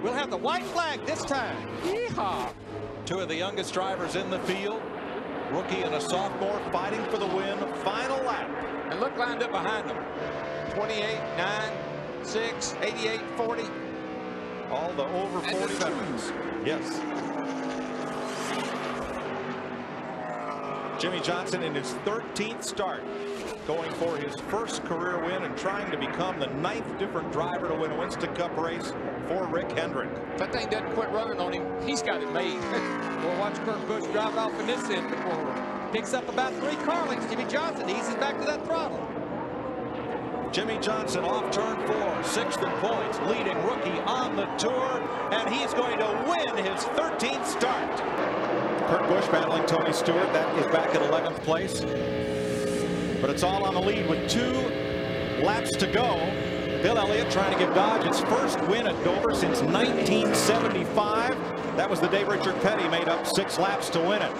We'll have the white flag this time. Yeehaw. Two of the youngest drivers in the field. Rookie and a sophomore fighting for the win. Final lap. And look lined up behind them. 28, 9, 6, 88, 40. All the over 40 veterans. Yes. Jimmie Johnson in his 13th start, going for his first career win and trying to become the 9th different driver to win a Winston Cup race for Rick Hendrick. If that thing doesn't quit running on him, he's got it made. We'll watch Kurt Busch drive off in this end before picks up about 3 car lengths. Jimmie Johnson eases back to that throttle. Jimmie Johnson off turn 4, 6th in points, leading rookie on the tour, and he's going to win his 13th start. Kurt Busch battling Tony Stewart. That is back at 11th place. But it's all on the lead with 2 laps to go. Bill Elliott trying to give Dodge its first win at Dover since 1975. That was the day Richard Petty made up 6 laps to win it.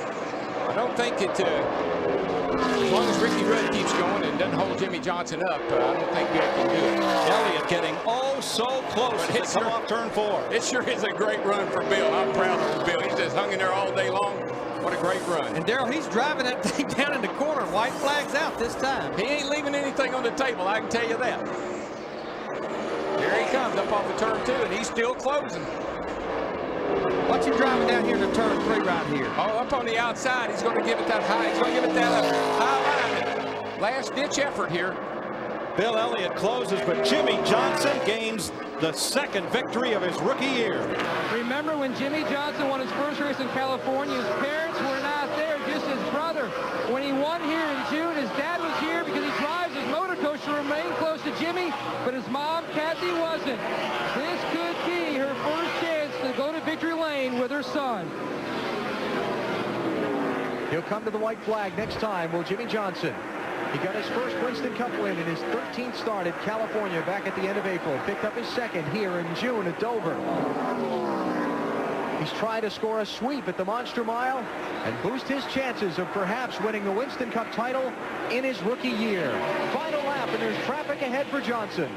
I don't think it, as long as Ricky Rudd keeps going and doesn't hold Jimmie Johnson up, I don't think Bill can do it. Elliott getting oh so close as they come off turn 4. It sure is a great run for Bill. I'm proud of Bill. He's just hung in there all day long. What a great run. And Darrell, he's driving that thing down in the corner. White flag's out this time. He ain't leaving anything on the table, I can tell you that. Here he comes up off of turn 2, and he's still closing. Watch him driving down here to turn 3 right here. Oh, up on the outside, he's going to give it that high. He's going to give it that high line. Last-ditch effort here. Bill Elliott closes, but Jimmie Johnson gains the 2nd victory of his rookie year. Remember when Jimmie Johnson won his first race in California, his parents were not there, just his brother. When he won here in June, his dad was here because he drives his motor coach to remain close to Jimmie, but his mom, Kathy, wasn't. This could be her first chance to go to victory lane with her son. He'll come to the white flag next time, will Jimmie Johnson. He got his first Winston Cup win in his 13th start at California back at the end of April. Picked up his 2nd here in June at Dover. He's trying to score a sweep at the Monster Mile and boost his chances of perhaps winning the Winston Cup title in his rookie year. Final lap, and there's traffic ahead for Johnson.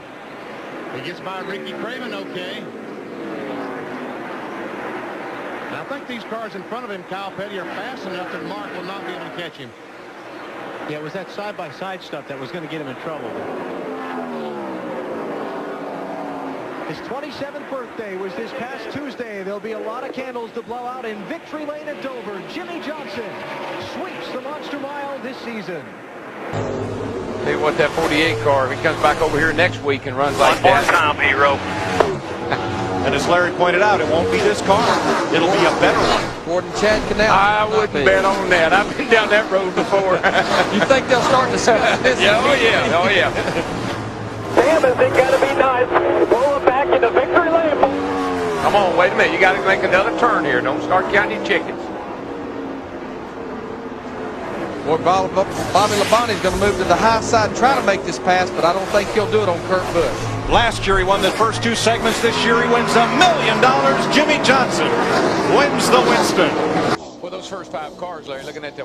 He gets by Ricky Craven okay. And I think these cars in front of him, Kyle Petty, are fast enough that Mark will not be able to catch him. Yeah, it was that side-by-side stuff that was going to get him in trouble. His 27th birthday was this past Tuesday. There'll be a lot of candles to blow out in victory lane at Dover. Jimmie Johnson sweeps the Monster Mile this season. Tell you what, that 48 car, if he comes back over here next week and runs like that. Comp hero. And as Larry pointed out, it won't be this car. It'll be a better one. Gordon Chad Canal. I wouldn't bet on that. I've been down that road before. You think they'll start discussing this? Yeah, oh yeah, oh yeah. Damn, is it got to be nice. Roll it back into victory lane. Come on, wait a minute. You got to make another turn here. Don't start counting your chickens. Boy, Bobby Labonte's going to move to the high side and try to make this pass, but I don't think he'll do it on Kurt Busch. Last year he won the first 2 segments. This year he wins $1 million. Jimmie Johnson wins the Winston. Well, those first 5 cars, Larry, looking at the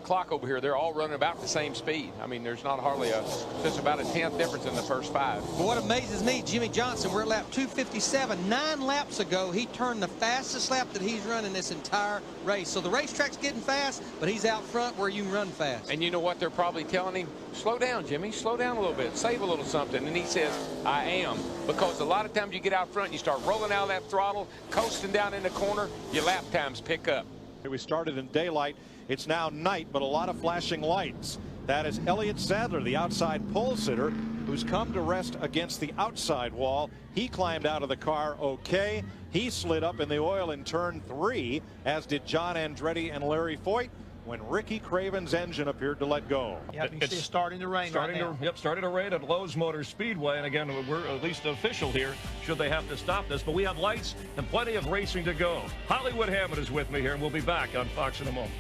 clock over here, they're all running about the same speed. I mean, there's not hardly just about a 10th difference in the first 5. But what amazes me, Jimmie Johnson, we're at lap 257. 9 laps ago, he turned the fastest lap that he's running this entire race. So the racetrack's getting fast, but he's out front where you can run fast. And you know what they're probably telling him? Slow down, Jimmie. Slow down a little bit. Save a little something. And he says, I am. Because a lot of times you get out front, you start rolling out of that throttle, coasting down in the corner, your lap times pick up. We started in daylight. It's now night, but a lot of flashing lights. That is Elliott Sadler, the outside pole sitter, who's come to rest against the outside wall. He climbed out of the car okay. He slid up in the oil in turn 3, as did John Andretti and Larry Foyt, when Ricky Craven's engine appeared to let go. It's starting to rain right now. Starting to rain at Lowe's Motor Speedway, and again, we're at least official here, should they have to stop this, but we have lights and plenty of racing to go. Hollywood Hammond is with me here, and we'll be back on Fox in a moment.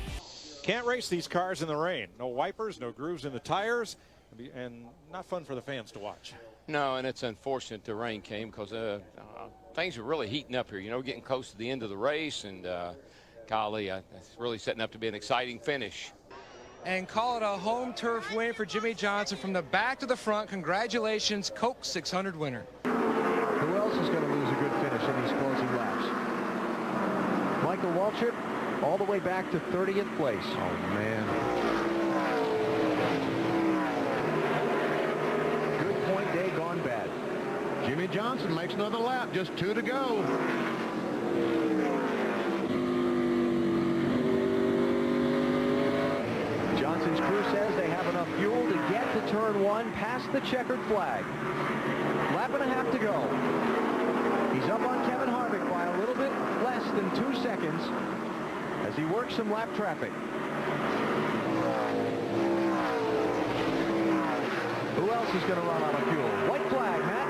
Can't race these cars in the rain. No wipers, no grooves in the tires, and not fun for the fans to watch. No, and it's unfortunate the rain came because things are really heating up here. You know, getting close to the end of the race, and golly, it's really setting up to be an exciting finish. And call it a home turf win for Jimmie Johnson from the back to the front. Congratulations, Coke 600 winner. Who else is going to lose a good finish in these closing championship all the way back to 30th place. Oh, man. Good point day gone bad. Jimmie Johnson makes another lap. Just 2 to go. Johnson's crew says they have enough fuel to get to turn 1 past the checkered flag. Lap and a half to go. He's up on Kevin Harvick by a little bit less than 2 seconds as he works some lap traffic. Who else is going to run out of fuel? White flag, Matt.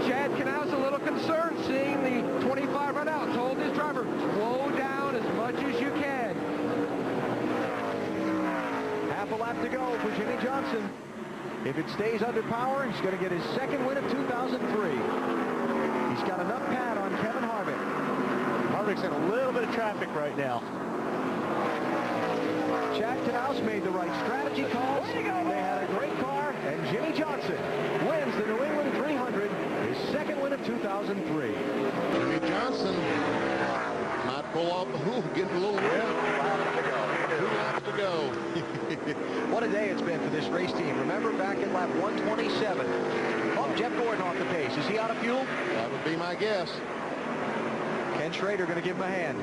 Chad Canal's a little concerned seeing the 25 run out. Told his driver, slow down as much as you can. Half a lap to go for Jimmie Johnson. If it stays under power, he's going to get his second win of 2003. He's got enough pad on Kevin Harvick. Harvick's in a little bit of traffic right now. Chad Knaus made the right strategy calls. They had a great car, and Jimmie Johnson wins the New England 300, his second win of 2003. Jimmie Johnson might pull off the hoop, getting a little wet. 2 laps to go. What a day it's been for this race team. Remember back at lap 127. Oh, Jeff Gordon off the pace. Is he out of fuel? That would be my guess. Ken Schrader going to give him a hand.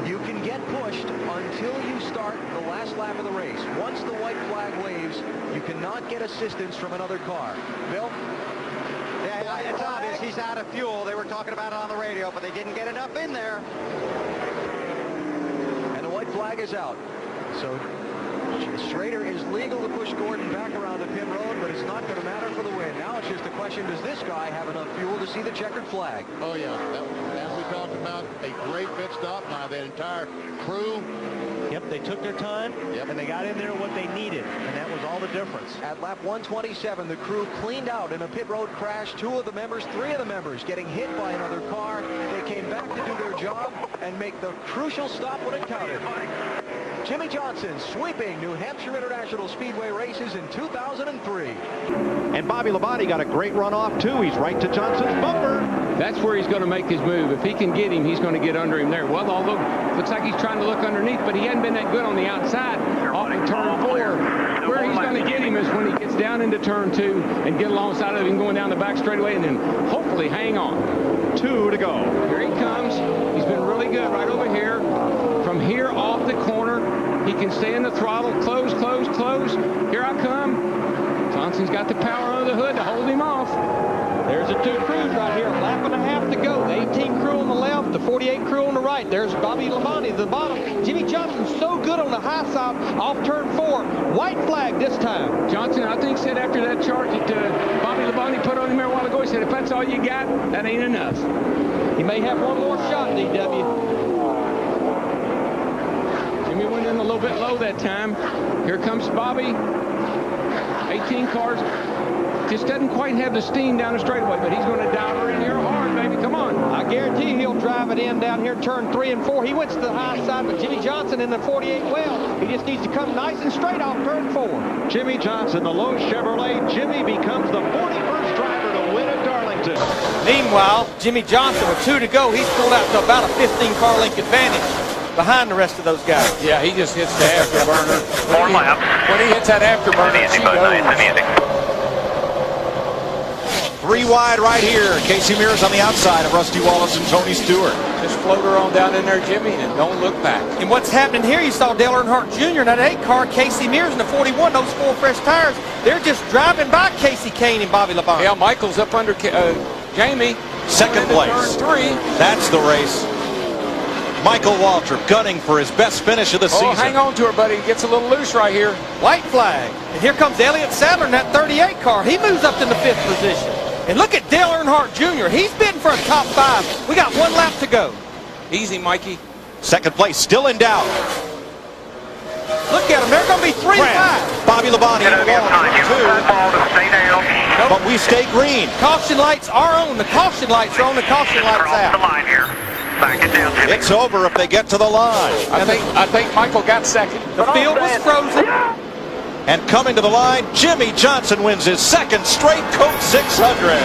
You can get pushed until you start the last lap of the race. Once the white flag waves, you cannot get assistance from another car. Bill? Yeah, it's obvious he's out of fuel. They were talking about it on the radio, but they didn't get enough in there. And the white flag is out. So Schrader is legal to push Gordon back around the pit road, but it's not going to matter for the win. Now it's just a question, does this guy have enough fuel to see the checkered flag? Oh, yeah. As we talked about, a great pit stop by the entire crew. Yep, they took their time, and they got in there what they needed, and that was all the difference. At lap 127, the crew cleaned out in a pit road crash. 3 of the members getting hit by another car. They came back to do their job and make the crucial stop when it counted. Jimmie Johnson sweeping New Hampshire International Speedway races in 2003. And Bobby Labonte got a great run off, too. He's right to Johnson's bumper. That's where he's going to make his move. If he can get him, he's going to get under him there. Well, although looks like he's trying to look underneath, but he hadn't been that good on the outside in turn 4. Where he's going to get him is when he gets down into turn 2 and get alongside of him going down the back straightaway and then hopefully hang on. 2 to go. Here he comes. He's been really good right over here. From here off the corner, he can stay in the throttle. Close, close, close. Here I come. Johnson's got the power under the hood to hold him off. There's the 2 crews right here. A lap and a half to go. The 18 crew on the left, the 48 crew on the right. There's Bobby Labonte at the bottom. Jimmie Johnson's so good on the high side off turn 4. White flag this time. Johnson, I think, said after that charge that Bobby Labonte put on him there a while ago, he said, if that's all you got, that ain't enough. He may have one more shot, DW. Jimmie went in a little bit low that time. Here comes Bobby. 18 cars. Just doesn't quite have the steam down the straightaway, but he's going to dive her in here hard, baby. Come on. I guarantee he'll drive it in down here, turn 3 and 4. He went to the high side, but Jimmie Johnson in the 48 well. He just needs to come nice and straight off turn 4. Jimmie Johnson, the low Chevrolet. Jimmie becomes the 41st driver to win at Darlington. Meanwhile, Jimmie Johnson with 2 to go. He's pulled out to about a 15-car length advantage behind the rest of those guys. Yeah, he just hits the afterburner. 4 laps. When he hits that afterburner, Easy, bud. Nice and easy. 3 wide right here. Casey Mears on the outside of Rusty Wallace and Tony Stewart. Just float her on down in there, Jimmie, and don't look back. And what's happening here, you saw Dale Earnhardt Jr. in that 8 car, Casey Mears in the 41, those 4 fresh tires. They're just driving by Casey Kane and Bobby Labonte. Yeah, Michael's up under Jamie. Second place. Turn 3. That's the race. Michael Waltrip gunning for his best finish of the season. Hang on to her, buddy. It gets a little loose right here. White flag. And here comes Elliott Sadler in that 38 car. He moves up in the 5th position. And look at Dale Earnhardt Jr. He's bidding for a top 5. We got 1 lap to go. Easy, Mikey. Second place still in doubt. Look at them. They're going to be 3 wide. Bobby Labonte in along 2. But we stay green. Caution lights are on. The caution lights are on. The caution lights out. The line here. Back it down, Jimmie. It's over if they get to the line. I think Michael got second. The field was frozen. And coming to the line, Jimmie Johnson wins his 2nd straight Coke 600.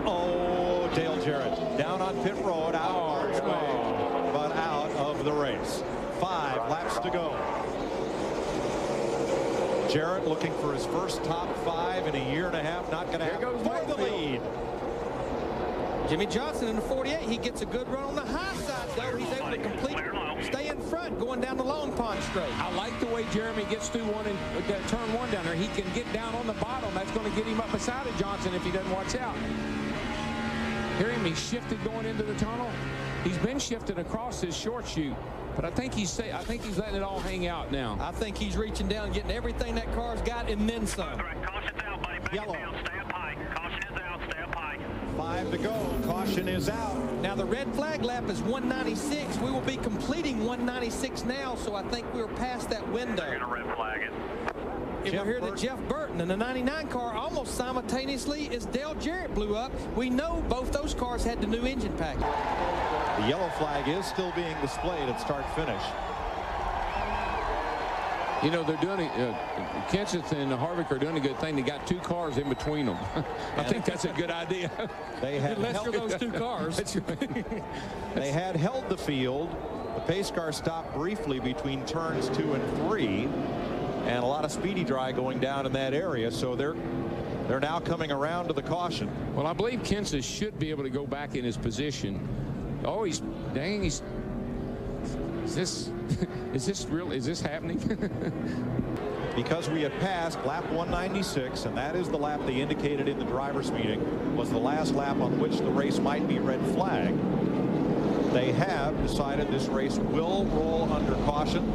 Oh, Dale Jarrett down on pit road. Out. points. 5 laps to go. Jarrett looking for his first top 5 in a year and a half. Not going to happen for the lead. Jimmie Johnson in the 48. He gets a good run on the high side, though. He's able to complete, stay in front, going down the Long Pond straight. I like the way Jeremy gets through turn 1 down there. He can get down on the bottom. That's going to get him up beside of Johnson if he doesn't watch out. Hear him? He's shifted going into the tunnel. He's been shifted across his short chute. But I think he's letting it all hang out now. I think he's reaching down, getting everything that car's got, and then some. Caution's out, buddy. Back Yellow. it down. Stay up high. Caution is out. Stay up high. 5 to go. Caution is out. Now the red flag lap is 196. We will be completing 196 now, so I think we're past that window. They're going to red flag it. And we're here that Jeff Burton in the 99 car almost simultaneously as Dale Jarrett blew up. We know both those cars had the new engine package. The yellow flag is still being displayed at start-finish. You know, they're doing Kenseth and Harvick are doing a good thing. They got 2 cars in between them. I think that's a good idea. They had Unless for those 2 cars. That's right. They had held the field. The pace car stopped briefly between turns 2 and 3, and a lot of speedy dry going down in that area. So they're now coming around to the caution. Well, I believe Kenseth should be able to go back in his position. Oh, is this real? Is this happening? Because we had passed lap 196, and that is the lap they indicated in the drivers' meeting was the last lap on which the race might be red flagged. They have decided this race will roll under caution,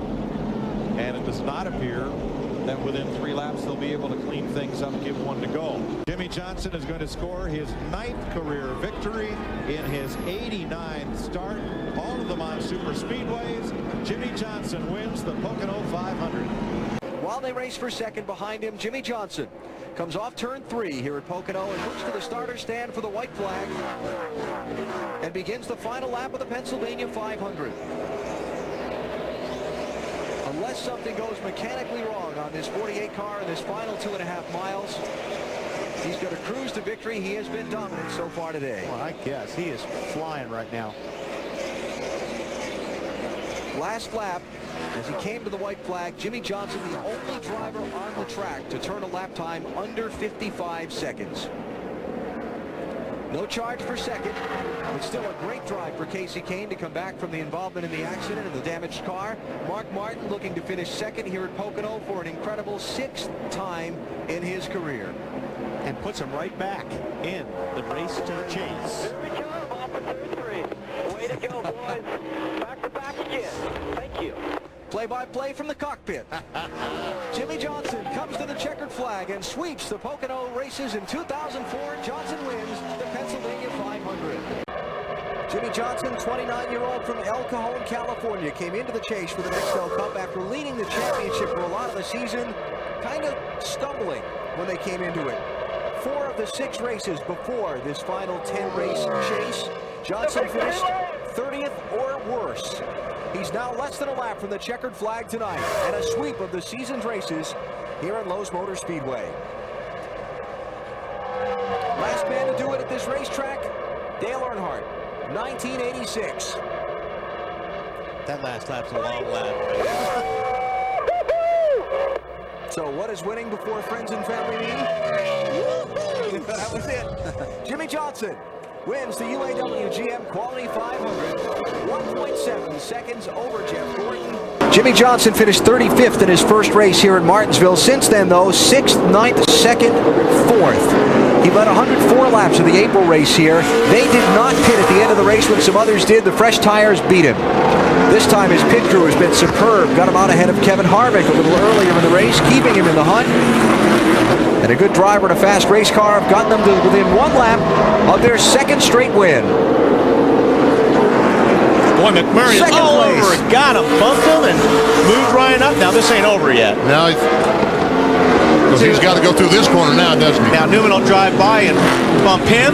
and it does not appear that within 3 laps they'll be able to clean things up, give 1 to go. Jimmie Johnson is going to score his 9th career victory in his 89th start. All of them on super speedways. Jimmie Johnson wins the Pocono 500. While they race for second behind him, Jimmie Johnson comes off turn 3 here at Pocono and moves to the starter stand for the white flag and begins the final lap of the Pennsylvania 500. Unless something goes mechanically wrong on this 48 car in this final 2.5 miles, he's going to cruise to victory. He has been dominant so far today. Well, I guess he is flying right now. Last lap, as he came to the white flag, Jimmie Johnson, the only driver on the track to turn a lap time under 55 seconds. No charge for second, but still a great drive for Kasey Kahne to come back from the involvement in the accident and the damaged car. Mark Martin looking to finish second here at Pocono for an incredible 6th time in his career. And puts him right back in the race to the chase. Good job off of turn 3. Way to go, boys. Back to back again. Thank you. Play-by-play from the cockpit. Jimmie Johnson comes to the checkered flag and sweeps the Pocono races in 2004. Johnson wins the Pennsylvania 500. Jimmie Johnson, 29-year-old from El Cajon, California, came into the chase for the Nextel Cup after leading the championship for a lot of the season, kind of stumbling when they came into it. 4 of the 6 races before this final 10-race chase, Johnson finished 30th or worse. He's now less than a lap from the checkered flag tonight and a sweep of the season's races here at Lowe's Motor Speedway. Last man to do it at this racetrack, Dale Earnhardt, 1986. That last lap's a long lap. So what is winning before friends and family meet? That was it. Jimmie Johnson wins the UAW GM Quality 500, 1.7 seconds over Jeff Gordon. Jimmie Johnson finished 35th in his first race here in Martinsville. Since then, though, 6th, 9th, 2nd, 4th. He led 104 laps of the April race here. They did not pit at the end of the race when some others did. The fresh tires beat him. This time his pit crew has been superb. Got him out ahead of Kevin Harvick a little earlier in the race, keeping him in the hunt. And a good driver in a fast race car have gotten them to within 1 lap of their 2nd straight win. Boy, McMurray is all over it. Got him, bumped him, and moved Ryan up. Now this ain't over yet. Now he's got to go through this corner now, doesn't he? Now Newman will drive by and bump him.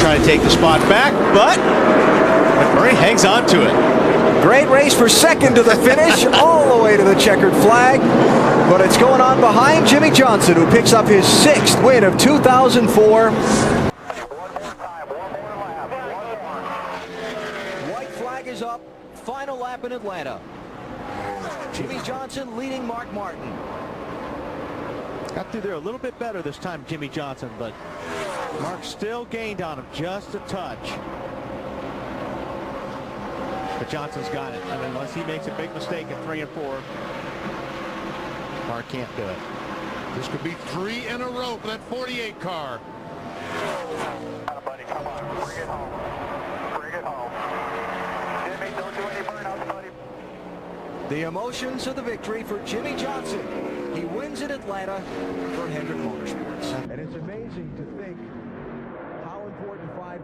Try to take the spot back, but McMurray hangs on to it. Great race for second to the finish, all the way to the checkered flag. But it's going on behind Jimmie Johnson, who picks up his 6th win of 2004. White flag is up, final lap in Atlanta. Jimmie Johnson leading Mark Martin. Got through there a little bit better this time, Jimmie Johnson, but Mark still gained on him just a touch. But Johnson's got it. I mean, unless he makes a big mistake in 3 and 4, Mark can't do it. This could be 3 in a row for that 48 car. Buddy, come on, bring it home. Bring it home. Jimmy, don't do any burnouts, buddy. The emotions of the victory for Jimmie Johnson. He wins in Atlanta for Hendrick Motorsports. And it's amazing to think how important 5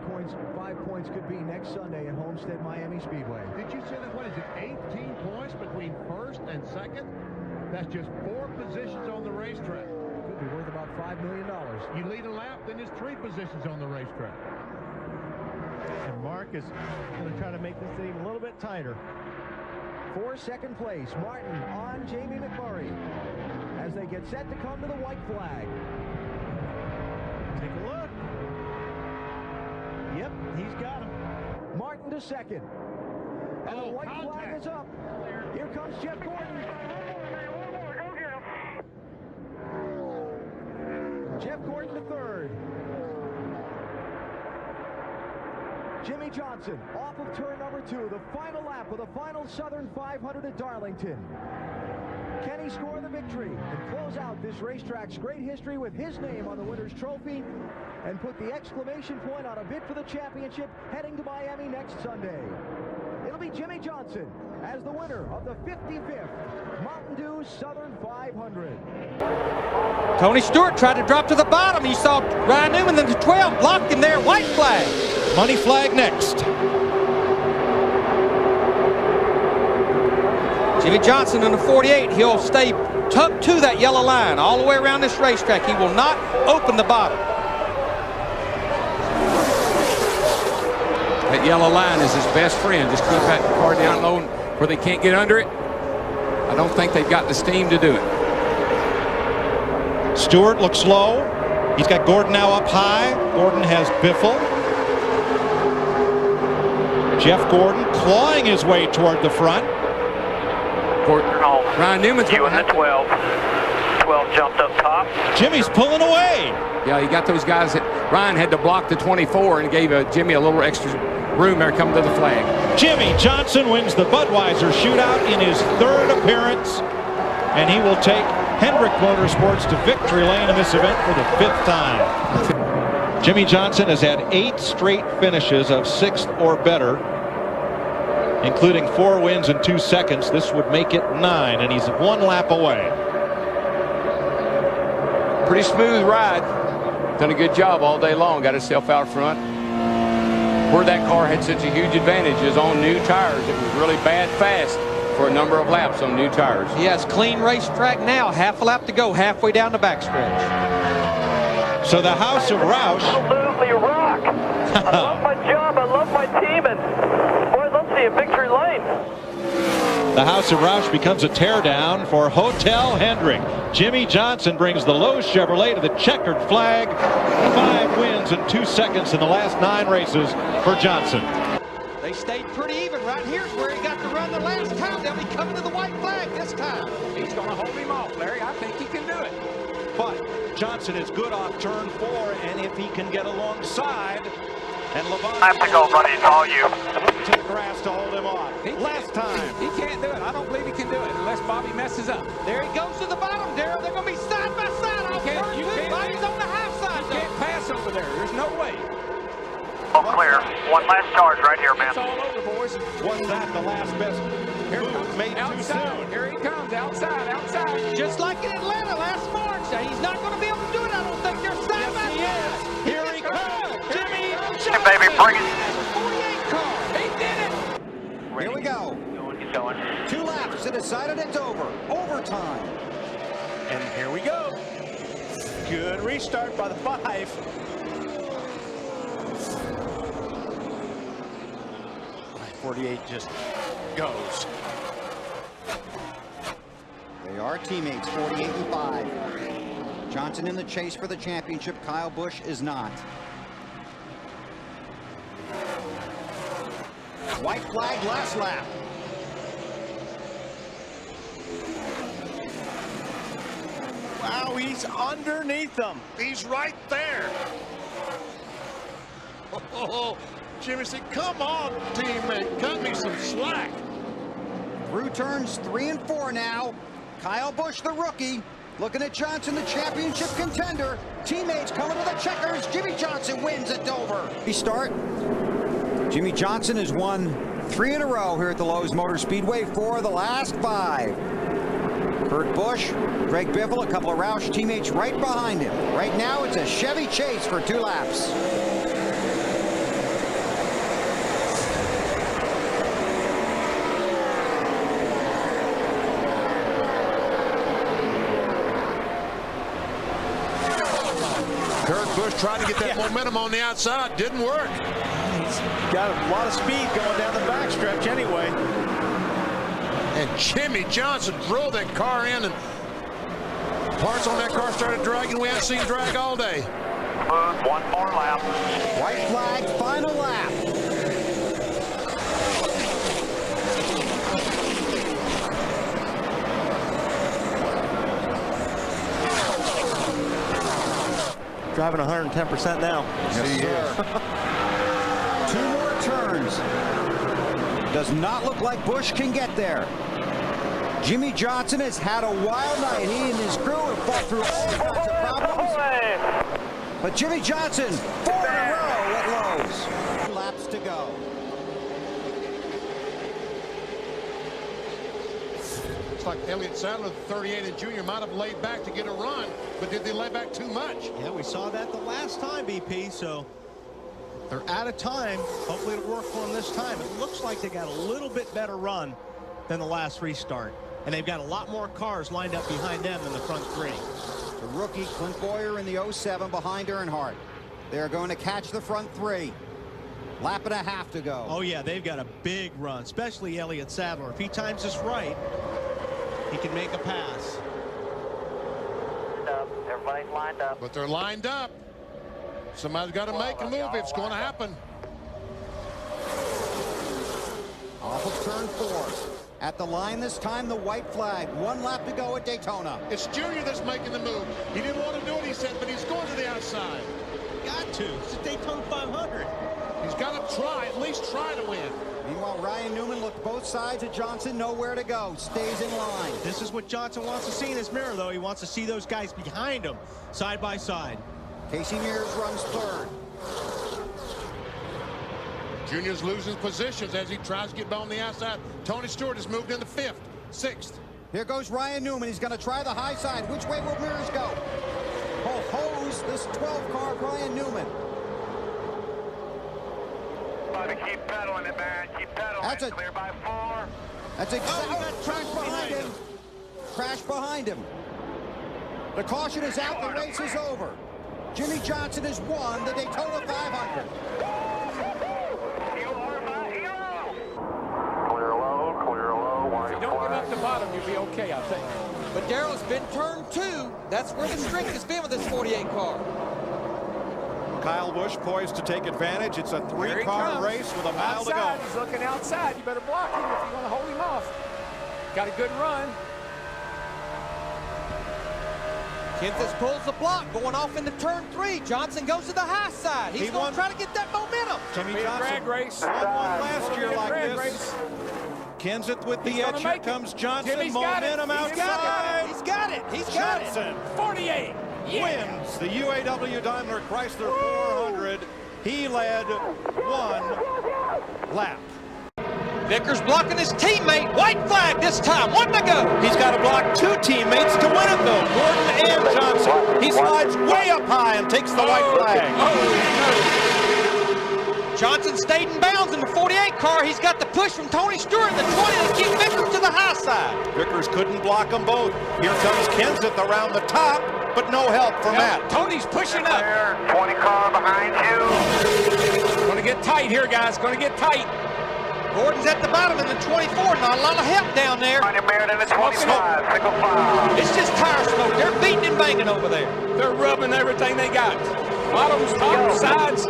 points could be next Sunday at Homestead Miami Speedway. Did you say that, what is it, 18 points between first and second? That's just 4 positions on the racetrack. Could be worth about $5 million. You lead a lap, then there's 3 positions on the racetrack. And Mark is going to try to make this thing a little bit tighter. For second place, Martin on Jamie McMurray as they get set to come to the white flag. Take a look. Yep, he's got him. Martin to second. And the white flag is up. Here comes Jeff Gordon. Jeff Gordon to third. Jimmie Johnson off of turn number 2, the final lap of the final Southern 500 at Darlington. Can he score the victory and close out this racetrack's great history with his name on the winner's trophy and put the exclamation point on a bid for the championship heading to Miami next Sunday? It'll be Jimmie Johnson as the winner of the 55th Mountain Dew Southern 500. Tony Stewart tried to drop to the bottom. You saw Ryan Newman in the 12 blocked him there. White flag. Money flag next. Jimmie Johnson in the 48. He'll stay tucked to that yellow line all the way around this racetrack. He will not open the bottom. That yellow line is his best friend. Just keep that car down low where they can't get under it. I don't think they've got the steam to do it. Stewart looks low. He's got Gordon now up high. Gordon has Biffle. Jeff Gordon clawing his way toward the front. Ryan Newman's you in the 12. 12 jumped up top. Jimmy's pulling away. Yeah, he got those guys that Ryan had to block the 24 and gave Jimmie a little extra room there coming to the flag. Jimmie Johnson wins the Budweiser shootout in his 3rd appearance, and he will take Hendrick Motorsports to victory lane in this event for the 5th time. Jimmie Johnson has had 8 straight finishes of 6th or better, including 4 wins in 2 seconds. This would make it 9, and he's 1 lap away. Pretty smooth ride. Done a good job all day long. Got himself out front. Where that car had such a huge advantage is on new tires. It was really bad fast for a number of laps on new tires. He has clean racetrack now. Half a lap to go, halfway down the backstretch. So the House of Roush. Absolutely rock. I love my job. I love my team. And boy, let's see a victory lane. The House of Roush becomes a teardown for Hotel Hendrick. Jimmie Johnson brings the Lowe's Chevrolet to the checkered flag. 5 wins in 2 seconds in the last 9 races for Johnson. They stayed pretty even. Right here's where he got to run the last time. They'll be coming to the white flag this time. He's going to hold him off, Larry. I think he can do it. But Johnson is good off turn 4, and if he can get alongside, and Levon I have to go, buddy. It's all you. to the grass to hold him off. Last time. He can't do it. I don't believe he can do it unless Bobby messes up. There he goes to the bottom, Darrell. They're going to be side by side off turn 2. Bobby's on the half side. You can't pass over there. There's no way. All clear. One last charge right here, man. It's all over, boys. Was that the last best move made too soon? Here he comes. Outside, outside. Just like in Atlanta last March. He's not going to be able to do it. I don't think they're side by side. Here he comes. Jimmie Johnson. Hey, baby, bring it. 48 car. He did it. Here we go. He's going. 2 laps to decide it. It's over. Overtime. And here we go. Good restart by the 5. 48 just goes. They are teammates, 48 and 5. Johnson in the chase for the championship. Kyle Busch is not. White flag last lap. Wow, he's underneath them. He's right there. Oh, Jimmy said, come on, teammate, cut me some slack. Through turns 3 and 4 now. Kyle Busch, the rookie, looking at Johnson, the championship contender. Teammates coming to the checkers. Jimmie Johnson wins at Dover. We start. Jimmie Johnson has won 3 in a row here at the Lowe's Motor Speedway for the last 5. Kurt Busch, Greg Biffle, a couple of Roush teammates right behind him. Right now, it's a Chevy Chase for 2 laps. Kurt Busch tried to get that momentum on the outside. Didn't work. He's got a lot of speed going down the backstretch anyway. And Jimmie Johnson drove that car in, and parts on that car started dragging. We haven't seen drag all day. One more lap. White flag, final lap. Driving 110% now. Yes, sir. 2 more turns. Does not look like Busch can get there. Jimmie Johnson has had a wild night. He and his crew have fought through all kinds of problems. But Jimmie Johnson, 4 in a row at Lowe's. 2 laps to go. Looks like Elliott Sadler, the 38 and junior, might have laid back to get a run, but did they lay back too much? Yeah, we saw that the last time, BP, so they're out of time. Hopefully it'll work for them this time. It looks like they got a little bit better run than the last restart, and they've got a lot more cars lined up behind them than the front 3. The rookie, Clint Boyer in the 07 behind Earnhardt. They're going to catch the front 3. Lap and a half to go. Oh, yeah, they've got a big run, especially Elliott Sadler. If he times this right, he can make a pass. Everybody's lined up. But they're lined up. Somebody's got to make a move. It's going to happen. Off of turn 4. At the line this time, the white flag. 1 lap to go at Daytona. It's Junior that's making the move. He didn't want to do it, he said, but he's going to the outside. Got to. It's a Daytona 500. He's got to try, at least try to win. Meanwhile, Ryan Newman looked both sides of Johnson, nowhere to go. Stays in line. This is what Johnson wants to see in his mirror, though. He wants to see those guys behind him, side by side. Casey Mears runs 3rd. Junior's losing positions as he tries to get on the outside. Tony Stewart has moved into 5th, 6th. Here goes Ryan Newman. He's going to try the high side. Which way will Mears go? Oh, hose this 12 car, Ryan Newman. Gotta keep pedaling it, man. Keep pedaling. That's Clear by 4. That's exactly crash behind him. Crash behind him. The caution is out. The race is over. Jimmie Johnson has won the Daytona 500. You are my hero. Clear low, clear low. If you don't get up the bottom, you'll be okay, I think. But Darryl, it's been turn 2. That's where the strength has been with this 48 car. Kyle Busch poised to take advantage. It's a 3-car race with a mile to go. He's looking outside. You better block him if you want to hold him off. Got a good run. Kenseth pulls the block, going off into turn 3. Johnson goes to the high side. He's going to try to get that momentum. Jimmie Johnson race. won one last year like this. Race. Kenseth with the edge. Here comes Johnson. Jimmy's Momentum outside. He's got it. He's got it. Johnson 48. Yeah. wins the UAW Daimler Chrysler 400. He led 1 lap. Vickers blocking his teammate. White flag this time. 1 to go. He's got to block 2 teammates to win it, though. Gordon and Johnson. He slides way up high and takes the white flag. Johnson stayed in bounds in the 48 car. He's got the push from Tony Stewart in the 20 to keep Vickers to the high side. Vickers couldn't block them both. Here comes Kenseth around the top, but no help for Matt. Tony's pushing up. 20 car behind you. Going to get tight here, guys. Going to get tight. Gordon's at the bottom in the 24. Not a lot of help down there. Barrett in the 25. Single file. It's just tire smoke. They're beating and banging over there. They're rubbing everything they got. Bottoms, top, sides.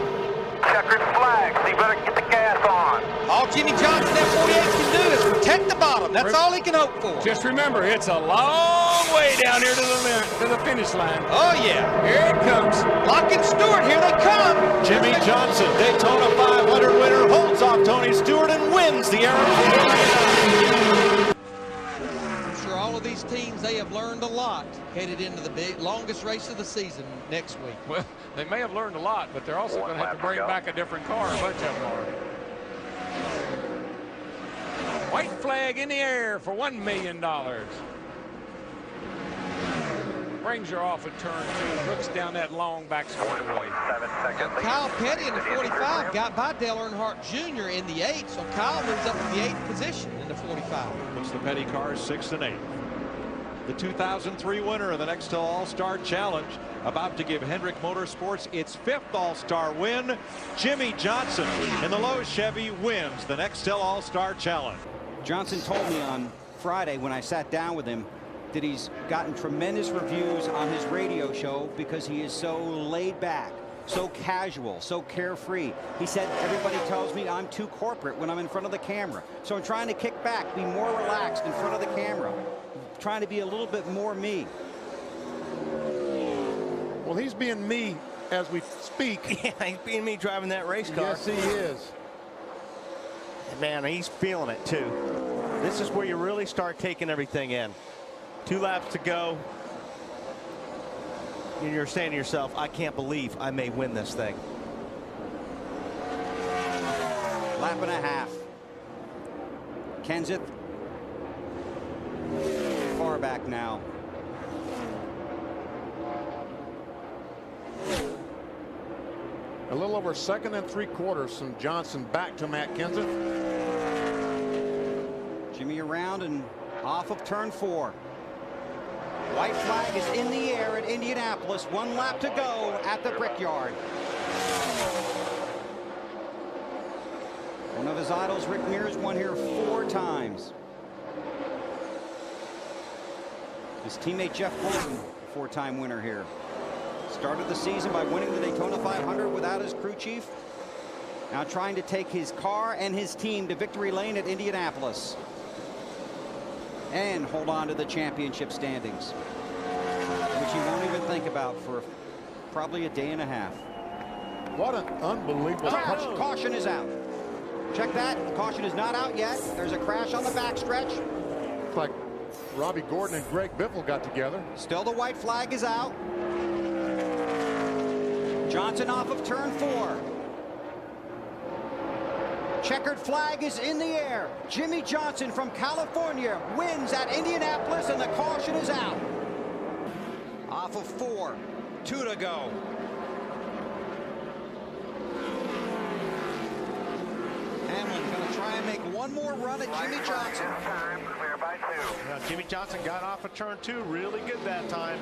Checkered flag, so you better get the gas on. All Jimmie Johnson and 48 can do is protect the bottom. That's all he can hope for. Just remember, it's a long way down here to the finish line. Oh, yeah. Here it comes. Locke and Stewart, here they come. Jimmie Johnson, Daytona 500 winner, holds off Tony Stewart and wins the Arizona. I'm sure all of these teams, they have learned a lot headed into the longest race of the season next week. Well, they may have learned a lot, but they're also going to have to bring back a different car. A bunch of them are. White flag in the air for $1 million. Brings her off at turn 2, looks down that long back straightaway. Kyle Petty in the 45 got by Dale Earnhardt Jr. in the 8, so Kyle moves up to the 8th position in the 45. Puts the Petty cars 6th and 8th. The 2003 winner of the Nextel All-Star Challenge, about to give Hendrick Motorsports its 5th All-Star win. Jimmie Johnson in the Lowe's Chevy wins the Nextel All-Star Challenge. Johnson told me on Friday when I sat down with him that he's gotten tremendous reviews on his radio show because he is so laid back, so casual, so carefree. He said, everybody tells me I'm too corporate when I'm in front of the camera. So I'm trying to kick back, be more relaxed in front of the camera, trying to be a little bit more me. Well, he's being me as we speak. Yeah, he's being me driving that race car. Yes, he is. Man, he's feeling it too. This is where you really start taking everything in. 2 laps to go. And you're saying to yourself, I can't believe I may win this thing. Lap and a half. Kenseth far back now. A little over 2nd and 3/4 from Johnson back to Matt Kenseth. Jimmie around and off of turn 4. White flag is in the air at Indianapolis. 1 lap to go at the Brickyard. One of his idols, Rick Mears, won here 4 times. His teammate Jeff Gordon, 4-time winner here. Started the season by winning the Daytona 500 without his crew chief. Now trying to take his car and his team to victory lane at Indianapolis. And hold on to the championship standings, which he won't even think about for probably a day and a half. What an unbelievable Caution is out. Check that. Caution is not out yet. There's a crash on the backstretch. Looks like Robbie Gordon and Greg Biffle got together. Still the white flag is out. Johnson off of turn 4. Checkered flag is in the air. Jimmie Johnson from California wins at Indianapolis, and the caution is out. Off of 4. 2 to go. Hamlin going to try and make one more run at Jimmie Johnson. Yeah, Jimmie Johnson got off of turn 2 really good that time.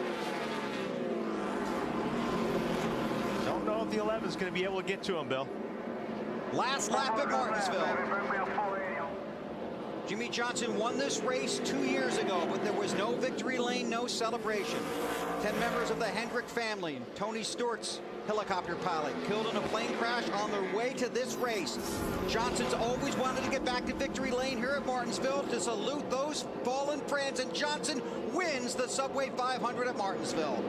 Don't know if the 11 is going to be able to get to him, Bill. Last lap at Martinsville. Jimmie Johnson won this race 2 years ago, but there was no victory lane, no celebration. 10 members of the Hendrick family, Tony Stewart's helicopter pilot, killed in a plane crash on their way to this race. Johnson's always wanted to get back to victory lane here at Martinsville to salute those fallen friends, and Johnson wins the Subway 500 at Martinsville.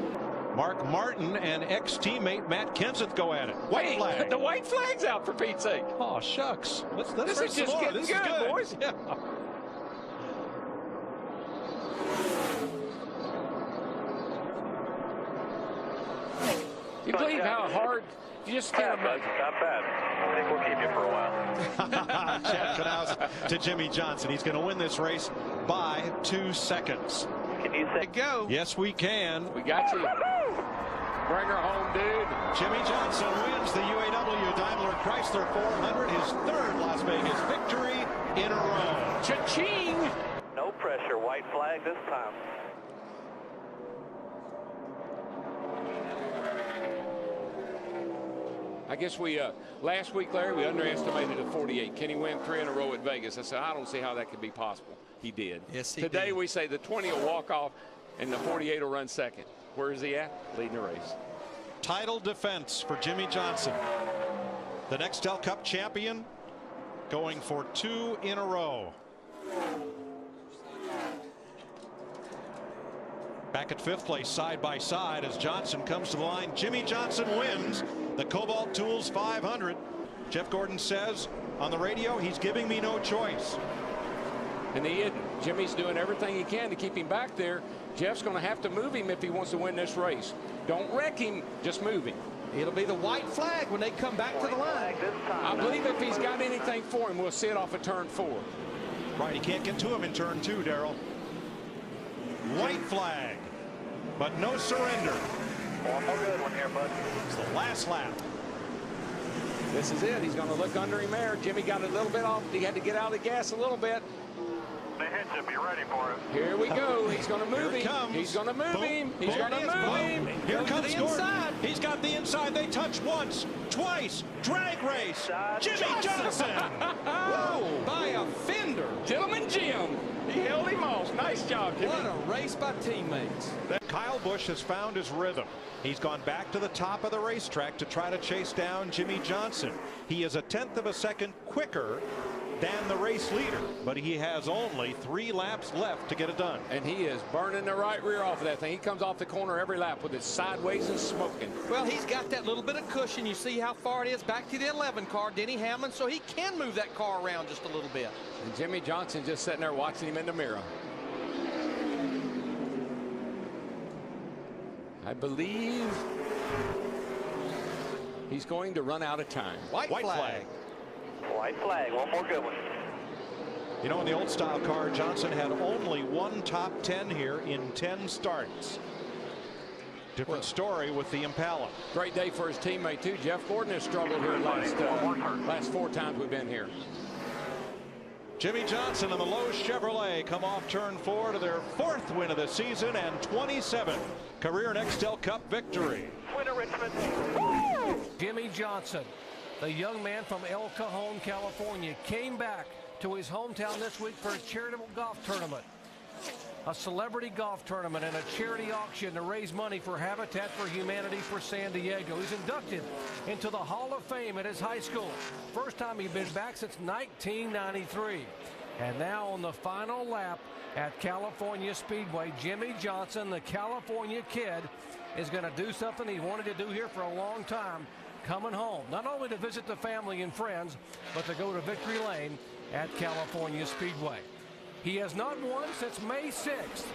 Mark Martin and ex-teammate Matt Kenseth go at it. Wait, the white flag's out for Pete's sake. Oh, shucks. This is just getting good, boys. Yeah. You believe how hard you just can't imagine. Not bad. I think we'll keep you for a while. Chad Knaus to Jimmie Johnson. He's going to win this race by 2 seconds. Can you say go? Yes, we can. We got you. Bring her home, dude. Jimmie Johnson wins the UAW Daimler Chrysler 400, his 3rd Las Vegas victory in a row. Cha-ching! no pressure, white flag this time. I guess we, last week, Larry, we underestimated a 48. Can he win 3 in a row at Vegas? I said, I don't see how that could be possible. He did. Yes, he Today did. we say the 20 will walk off and the 48 will run second. Where is he at? Leading the race. Title defense for Jimmie Johnson. The Nextel Cup champion, going for 2 in a row. Back at 5th place, side by side, as Johnson comes to the line. Jimmie Johnson wins the Cobalt Tools 500. Jeff Gordon says on the radio, he's giving me no choice. And he isn't. Jimmy's doing everything he can to keep him back there. Jeff's going to have to move him if he wants to win this race. Don't wreck him, just move him. It'll be the white flag when they come back to the line. I believe if he's got anything for him, we'll see it off of turn 4. Right, he can't get to him in turn 2, Darrell. White flag, but no surrender. One more good one here, bud. It's the last lap. This is it. He's going to look under him there. Jimmy got a little bit off. He had to get out of the gas a little bit. The heads up, you ready for it? Here we go. He's going to move him. He's going to move him. He's going to move him. Here comes Gordon. He's got the inside. They touch once, twice. Drag race. Jimmie Johnson. Whoa, by a fender. Gentleman Jim. He held him off. Nice job, Jimmy. What a race by teammates. Kyle Busch has found his rhythm. He's gone back to the top of the racetrack to try to chase down Jimmie Johnson. He is 1/10 of a second quicker than the race leader, but he has only 3 laps left to get it done. And he is burning the right rear off of that thing. He comes off the corner every lap with it sideways and smoking. Well, he's got that little bit of cushion. You see how far it is back to the 11 car, Denny Hamlin, so he can move that car around just a little bit. And Jimmie Johnson just sitting there watching him in the mirror. I believe he's going to run out of time. White flag. White flag, one more good one. You know, in the old style car, Johnson had only 1 top 10 here in 10 starts. Different story with the Impala. Great day for his teammate too. Jeff Gordon has struggled here last 4 times we've been here. Jimmie Johnson and the Lowe's Chevrolet come off turn 4 to their 4th win of the season and 27th career Nextel Cup victory. Winner Richmond. Jimmie Johnson, the young man from El Cajon, California, came back to his hometown this week for a charitable golf tournament. A celebrity golf tournament and a charity auction to raise money for Habitat for Humanity for San Diego. He's inducted into the Hall of Fame at his high school. First time he's been back since 1993. And now on the final lap at California Speedway, Jimmie Johnson, the California kid, is going to do something he wanted to do here for a long time, coming home. Not only to visit the family and friends, but to go to Victory Lane at California Speedway. He has not won since May 6th,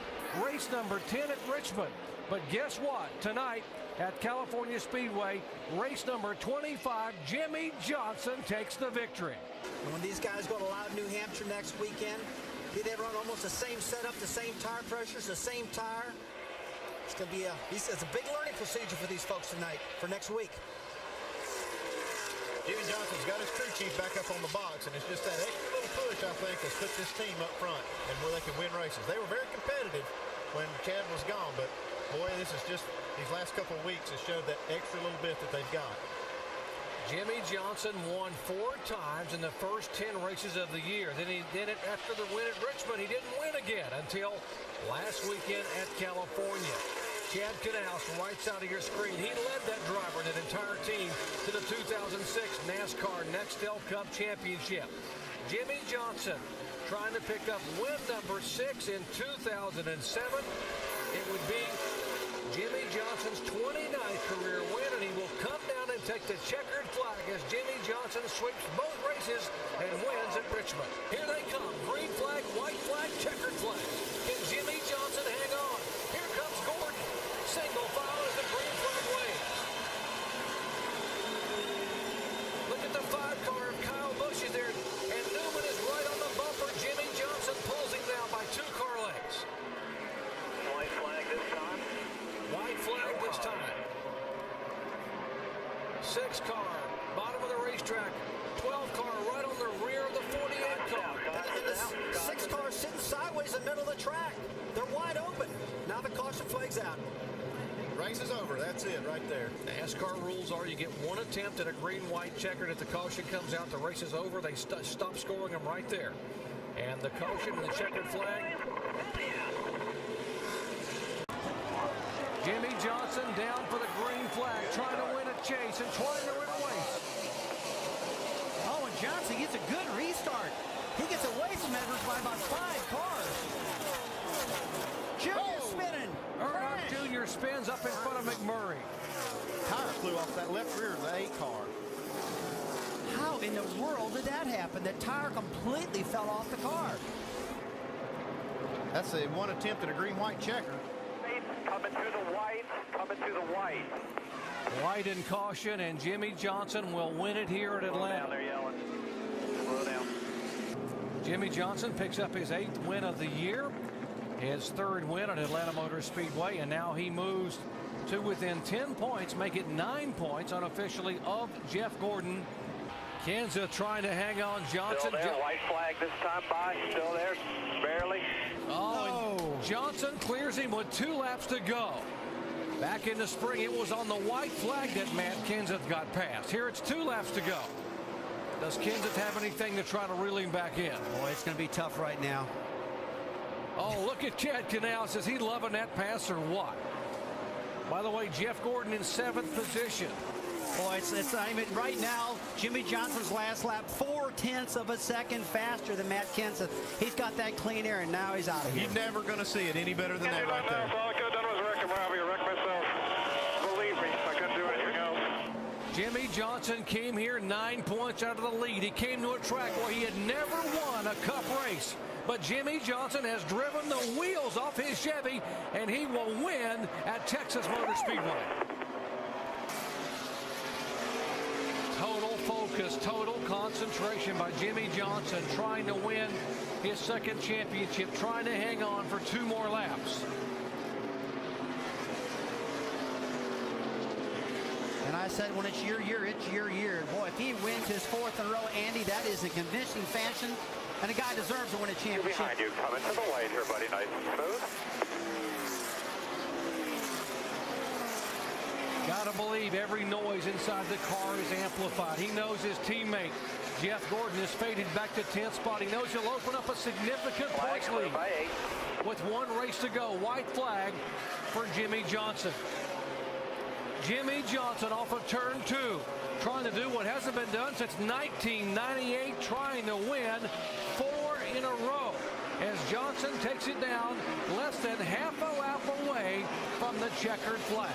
race number 10 at Richmond. But guess what? Tonight at California Speedway, race number 25, Jimmie Johnson takes the victory. And when these guys go to Loud, New Hampshire next weekend, they run almost the same setup, the same tire pressures, the same tire. It's going to be it's a big learning procedure for these folks tonight, for next week. Jimmie Johnson's got his crew chief back up on the box, and it's just that extra little push, I think, that's put this team up front and where they can win races. They were very competitive when Chad was gone, but boy, this is just these last couple of weeks has showed that extra little bit that they've got. Jimmie Johnson won 4 times in the first 10 races of the year. Then he did it after the win at Richmond. He didn't win again until last weekend at California. Chad Knaus, right side of your screen, he led that driver and that entire team to the 2006 NASCAR Nextel Cup Championship. Jimmie Johnson trying to pick up win number 6 in 2007. It would be Jimmie Johnson's 29th career win, and he will come down and take the checkered flag as Jimmie Johnson sweeps both races and wins at Richmond. Here they come. Green flag, white flag, checkered flag. Can Jimmie Johnson hang on? Here comes Gordon. Single file as the green flag waves. Look at the 5 car of Kyle Busch is there, and Newman is right on the bumper. Jimmie Johnson pulls him down by 2 car lengths. White flag this time. White flag this time. 6 car, bottom of the racetrack. 12 car right on the rear of the 48 car. And the 6 car sitting sideways in the middle of the track. They're wide open. Now the caution flag's out. Race is over. That's it right there. NASCAR rules are you get 1 attempt at a green-white checkered. If the caution comes out, the race is over. They stop scoring them right there. And the caution and the checkered flag. Jimmie Johnson down for the green flag, trying to win a chase and trying to win a race. Oh, and Johnson gets a good restart. He gets away from Edwards by about 5 cars. Junior spinning. Earnhardt Jr. spins up in front of McMurray. Tire flew off that left rear of the 8 car. How in the world did that happen? The tire completely fell off the car. That's a one attempt at a green-white checker. Coming to the white, coming to the white. White in caution, and Jimmie Johnson will win it here at Atlanta. Slow down, they're yelling. Slow down. Jimmie Johnson picks up his 8th win of the year, his 3rd win at Atlanta Motor Speedway, and now he moves to within 10 points, make it 9 points unofficially of Jeff Gordon. Kenseth trying to hang on. Johnson. Still there, white flag this time by, still there, barely. Oh, and Johnson clears him with 2 laps to go. Back in the spring, it was on the white flag that Matt Kenseth got past. Here it's 2 laps to go. Does Kenseth have anything to try to reel him back in? Boy, it's going to be tough right now. Oh, look at Chad Canals. Is he loving that pass or what? By the way, Jeff Gordon in 7th position. Boy, I mean, right now, Jimmie Johnson's last lap, 0.4 of a second faster than Matt Kenseth. He's got that clean air, and now he's out of here. You're never going to see it any better than that right there. All I could have done was wreck him, Robbie. I wrecked myself. Believe me, I couldn't do anything else. Jimmie Johnson came here 9 points out of the lead. He came to a track where he had never won a Cup race. But Jimmie Johnson has driven the wheels off his Chevy, and he will win at Texas Motor Speedway. Total focus, total concentration by Jimmie Johnson, trying to win his 2nd championship, trying to hang on for 2 more laps. And I said, when it's your year, it's your year. Boy, if he wins his 4th in a row, Andy, that is in convincing fashion. And the guy deserves to win a championship. Behind you, coming to the white here, buddy. Nice and smooth. Gotta believe every noise inside the car is amplified. He knows his teammate, Jeff Gordon, is faded back to 10th spot. He knows he'll open up a significant points lead. With 1 race to go, white flag for Jimmie Johnson. Jimmie Johnson off of turn 2, trying to do what hasn't been done since 1998, trying to win 4 in a row. As Johnson takes it down less than half a lap away from the checkered flag.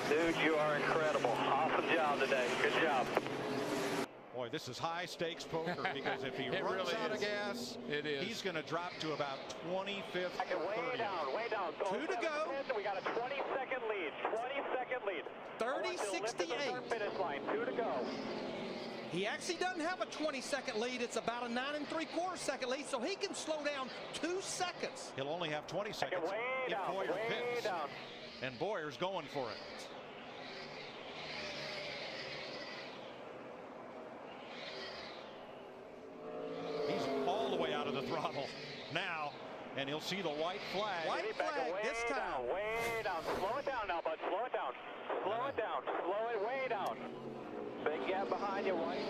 Dude, you are incredible. Awesome job today. Good job. Boy, this is high stakes poker because if he runs really out is. of gas, he's going to drop to about 25th or 30th. Way down. 2 to go. We got a 20-second lead. 20-second lead. 30-68. Finish line. 2 to go. He actually doesn't have a 20-second lead. It's about a 9 3/4 second lead, so he can slow down 2 seconds. He'll only have 20 seconds if Boyer pits. And Boyer's going for it. He's all the way out of the throttle now, and he'll see the white flag. White flag this time. Way down. Slow it down now, bud. Slow it down. Slow it down. Slow it way down. Big gap behind you, White.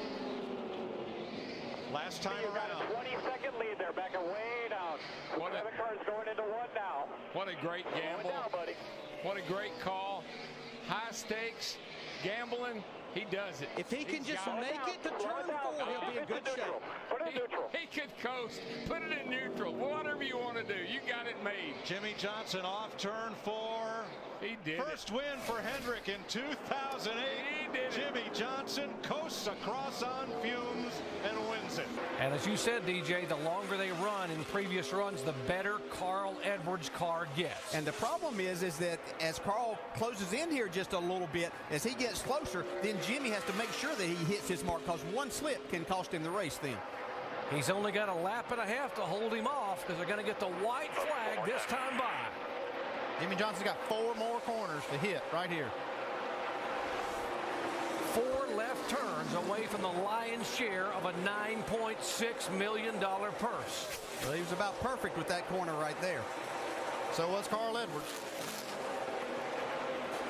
Last time around. Got a 20-second lead there, backing way down. One of the cars going into 1 now. What a great gamble. Down, buddy. What a great call. High stakes, gambling. He does it. If he can just make it to turn 4, he'll be in good shape. Put it in neutral. He could coast. Put it in neutral. Whatever you want to do. You got it made. Jimmie Johnson off turn 4. He did First win for Hendrick in 2008. He did Jimmie Johnson coasts across on fumes and wins it. And as you said, DJ, the longer they run in previous runs, the better Carl Edwards' car gets. And the problem is that as Carl closes in here just a little bit, as he gets closer, then Jimmie has to make sure that he hits his mark, because 1 slip can cost him the race then. He's only got a lap and a half to hold him off, because they're going to get the white flag this time by. Jimmie Johnson's got 4 more corners to hit right here. 4 left turns away from the lion's share of a $9.6 million purse. Well, he was about perfect with that corner right there. So was Carl Edwards.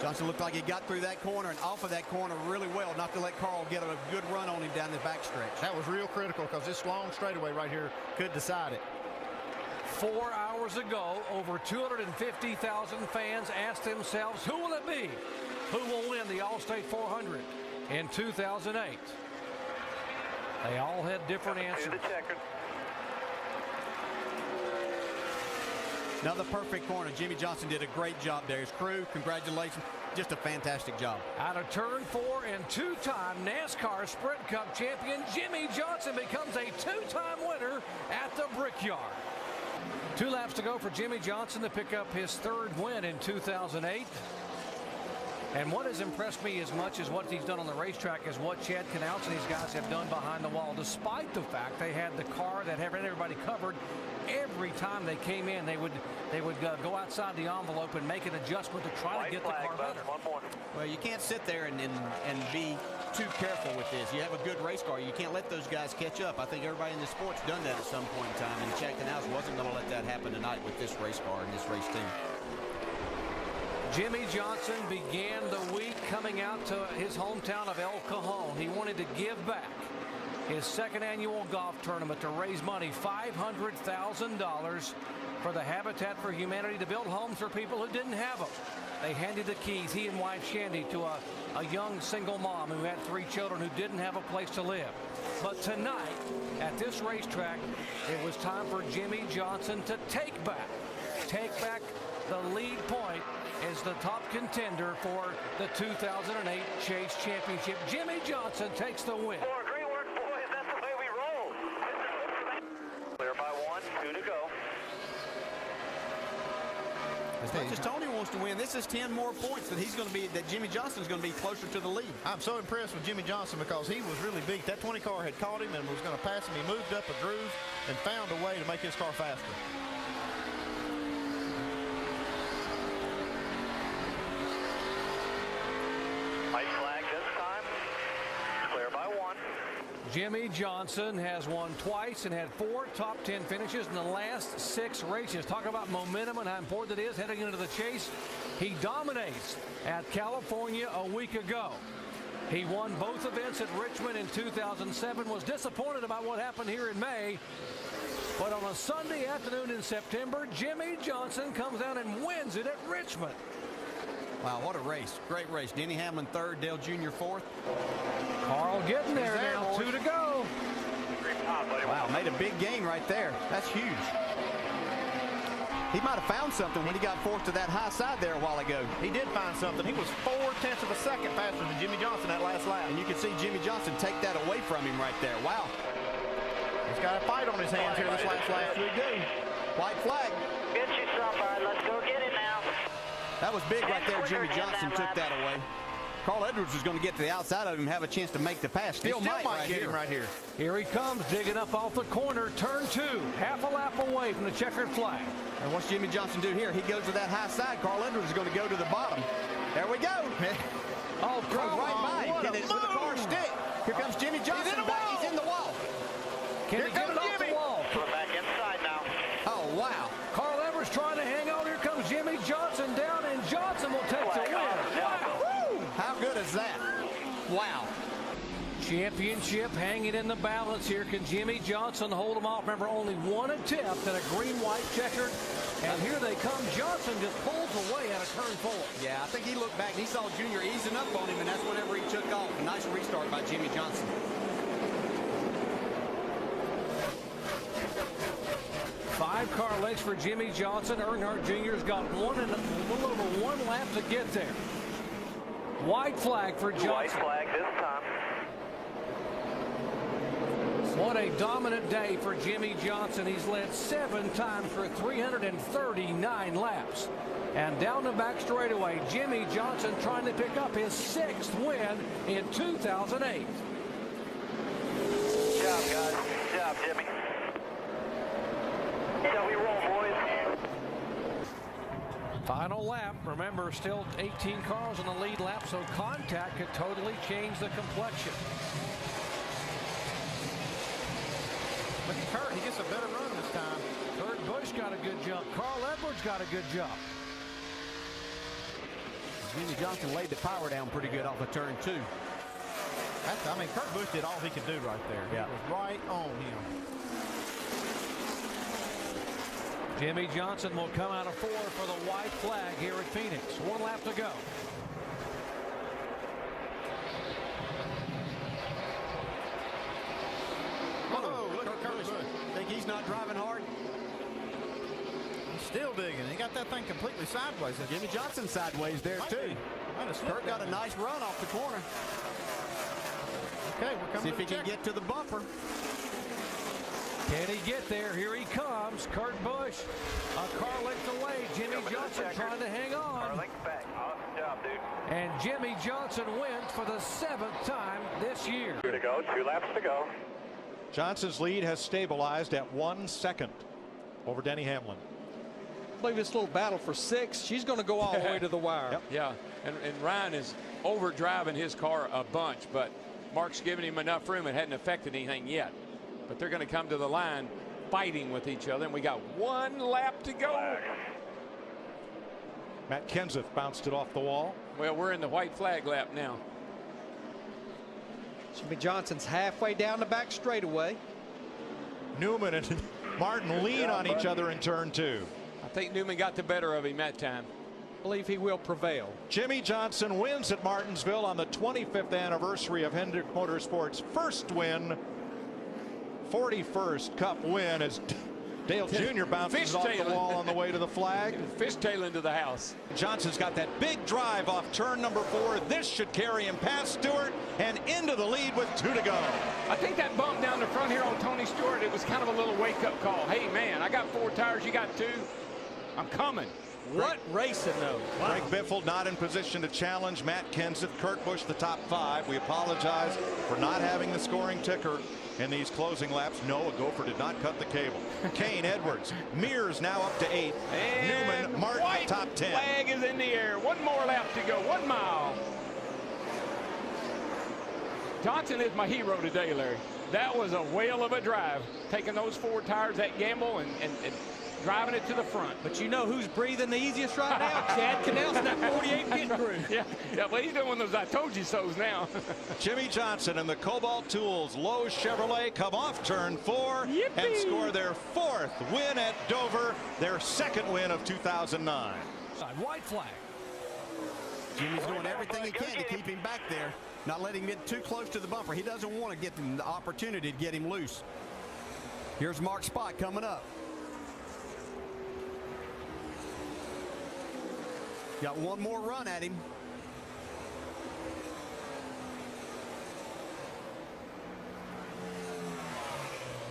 Johnson looked like he got through that corner and off of that corner really well, not to let Carl get a good run on him down the backstretch. That was real critical, because this long straightaway right here could decide it. 4 hours ago, over 250,000 fans asked themselves, who will it be? Who will win the Allstate 400 in 2008? They all had different answers. Another perfect corner. Jimmie Johnson did a great job there. His crew, congratulations. Just a fantastic job. Out of turn 4 and two-time NASCAR Sprint Cup champion Jimmie Johnson becomes a two-time winner at the Brickyard. 2 laps to go for Jimmie Johnson to pick up his 3rd win in 2008. And what has impressed me as much as what he's done on the racetrack is what Chad Knaus and these guys have done behind the wall. Despite the fact they had the car that had everybody covered, every time they came in, they would go outside the envelope and make an adjustment to try to get the car better. Well, you can't sit there and be too careful with this. You have a good race car. You can't let those guys catch up. I think everybody in the sport's done that at some point in time, and Chad Knaus wasn't going to let that happen tonight with this race car and this race team. Jimmie Johnson began the week coming out to his hometown of El Cajon. He wanted to give back his 2nd annual golf tournament to raise money, $500,000 for the Habitat for Humanity to build homes for people who didn't have them. They handed the keys, he and wife Shandy, to a young single mom who had 3 children who didn't have a place to live. But tonight, at this racetrack, it was time for Jimmie Johnson to take back the lead point as the top contender for the 2008 Chase Championship. Jimmie Johnson takes the win. Great work, boys. That's the way we roll. Clear by 1, 2 to go. As much as Tony wants to win, this is 10 more points that Jimmie Johnson's going to be closer to the lead. I'm so impressed with Jimmie Johnson because he was really big. That 20 car had caught him and was going to pass him. He moved up a groove and found a way to make his car faster. White flag this time. Clear by 1. Jimmie Johnson has won twice and had 4 top 10 finishes in the last 6 races. Talk about momentum and how important it is heading into the chase. He dominates at California a week ago. He won both events at Richmond in 2007, was disappointed about what happened here in May. But on a Sunday afternoon in September, Jimmie Johnson comes down and wins it at Richmond. Wow, what a race. Great race. Denny Hamlin 3rd, Dale Jr. 4th. Carl getting there now, 2 to go. Wow, made a big gain right there. That's huge. He might have found something when he got forced to that high side there a while ago. He did find something. He was 4/10 of a second faster than Jimmie Johnson that last lap. And you can see Jimmie Johnson take that away from him right there. Wow. He's got a fight on his hands here this last lap. We do. White flag. Get you somebody. Let's go get it now. That was big right there. Jimmie Johnson took that away. Carl Edwards is going to get to the outside of him and have a chance to make the pass. Still might get him right here. Here he comes, digging up off the corner. Turn 2, half a lap away from the checkered flag. And what's Jimmie Johnson do here? He goes to that high side. Carl Edwards is going to go to the bottom. There we go. Oh, goes right by him. With the car stick. Here comes Jimmie Johnson. He's in the wall. Can he get it off the wall? We're back inside now. Oh, wow. Carl Edwards trying to hang on. Here comes Jimmie Johnson down, and Johnson will take the win. Wow. How good is that? Wow. Championship hanging in the balance here. Can Jimmie Johnson hold him off? Remember, only 1 attempt at a green-white checkered. And here they come. Johnson just pulls away out of turn 4. Yeah, I think he looked back and he saw Junior easing up on him, and that's whenever he took off. A nice restart by Jimmie Johnson. Five-car legs for Jimmie Johnson. Earnhardt Jr.'s got a little over 1 lap to get there. White flag for Johnson. White flag this time. What a dominant day for Jimmie Johnson. He's led 7 times for 339 laps. And down the back straightaway, Jimmie Johnson trying to pick up his 6th win in 2008. Good job, guys. Good job, Jimmie. Yeah, we roll, boys. Final lap. Remember, still 18 cars on the lead lap, so contact could totally change the complexion. Look at Kurt. He gets a better run this time. Kurt Busch got a good jump. Carl Edwards got a good jump. Jimmie Johnson laid the power down pretty good off of turn 2. I mean, Kurt Busch did all he could do right there. Yeah. It was right on him. Jimmie Johnson will come out of 4 for the white flag here at Phoenix. 1 lap to go. Whoa, look at Curtis. Think he's not driving hard? He's still digging. He got that thing completely sideways. Jimmie Johnson sideways there, too. Kurt got a nice run off the corner. Okay, we're coming. See if he can get to the bumper. Can he get there? Here he comes. Kurt Busch a car length away. Jimmie Johnson trying to hang on. Car length back. Awesome job, dude. And Jimmie Johnson wins for the 7th time this year. 2 to go. 2 laps to go. Johnson's lead has stabilized at 1 second over Denny Hamlin. I believe this little battle for 6. She's going to go all the way to the wire. Yep. Yeah, and Ryan is overdriving his car a bunch, but Mark's giving him enough room. It hadn't affected anything yet. But they're going to come to the line fighting with each other, and we got 1 lap to go. Matt Kenseth bounced it off the wall. Well, we're in the white flag lap now. Jimmie Johnson's halfway down the back straightaway. Newman and Martin lean on each other in turn 2. I think Newman got the better of him that time. I believe he will prevail. Jimmie Johnson wins at Martinsville on the 25th anniversary of Hendrick Motorsports' first win. 41st Cup win as Dale Jr. bounces off the wall on the way to the flag. Fishtail into the house. Johnson's got that big drive off turn number 4. This should carry him past Stewart and into the lead with 2 to go. I think that bump down the front here on Tony Stewart, it was kind of a little wake-up call. Hey, man, I got 4 tires, you got 2. I'm coming. What racing, though? Wow. Greg Biffle not in position to challenge Matt Kenseth. Kurt Busch the top 5. We apologize for not having the scoring ticker in these closing laps. No, a gopher did not cut the cable. Kane, Edwards, Mears now up to 8. And Newman, Martin white top 10. Flag is in the air. 1 more lap to go. 1 mile. Johnson is my hero today, Larry. That was a whale of a drive. Taking those 4 tires, that gamble, and driving it to the front. But you know who's breathing the easiest right now? Chad Cannell's that 48 pit crew. Yeah, well, he's doing one of those I told you so's now. Jimmie Johnson and the Cobalt Tools Lowe's Chevrolet come off turn 4 and score their 4th win at Dover, their 2nd win of 2009. White flag. Jimmy's doing everything he can to keep him back there, not letting him get too close to the bumper. He doesn't want to get him the opportunity to get him loose. Here's Mark Spot coming up. Got 1 more run at him.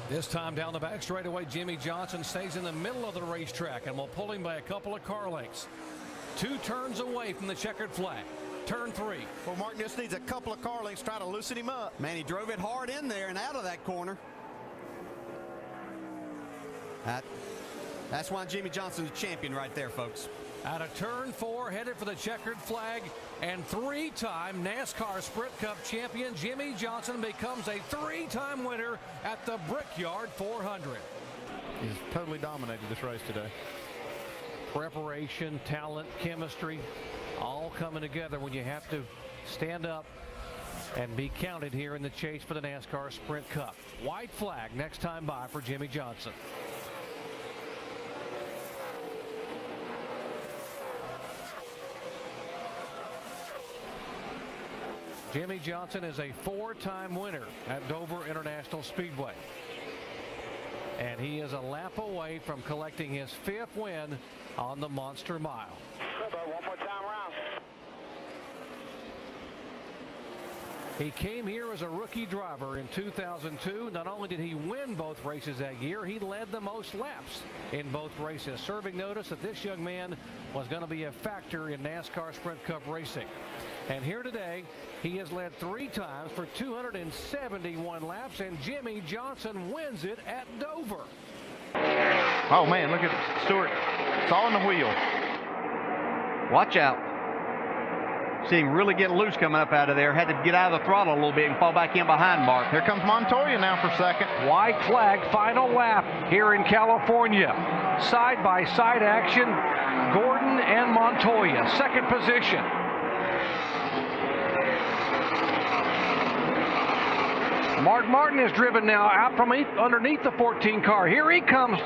This time down the back straightaway, Jimmie Johnson stays in the middle of the racetrack and will pull him by a couple of car lengths. 2 turns away from the checkered flag. Turn 3. Well, Mark just needs a couple of car lengths, try to loosen him up. Man, he drove it hard in there and out of that corner. That's why Jimmie Johnson's a champion right there, folks. Out of turn 4, headed for the checkered flag, and 3-time NASCAR Sprint Cup champion Jimmie Johnson becomes a 3-time winner at the Brickyard 400. He's totally dominated this race today. Preparation, talent, chemistry, all coming together when you have to stand up and be counted here in the chase for the NASCAR Sprint Cup. White flag next time by for Jimmie Johnson. Jimmie Johnson is a 4-time winner at Dover International Speedway. And he is a lap away from collecting his 5th win on the Monster Mile. One more time around. He came here as a rookie driver in 2002. Not only did he win both races that year, he led the most laps in both races, serving notice that this young man was going to be a factor in NASCAR Sprint Cup racing. And here today, he has led 3 times for 271 laps, and Jimmie Johnson wins it at Dover. Oh, man, look at Stewart. It's all in the wheel. Watch out. See him really get loose coming up out of there. Had to get out of the throttle a little bit and fall back in behind Mark. Here comes Montoya now for second. White flag, final lap here in California. Side-by-side action, Gordon and Montoya, second position. Mark Martin is driven now out from underneath the 14 car. Here he comes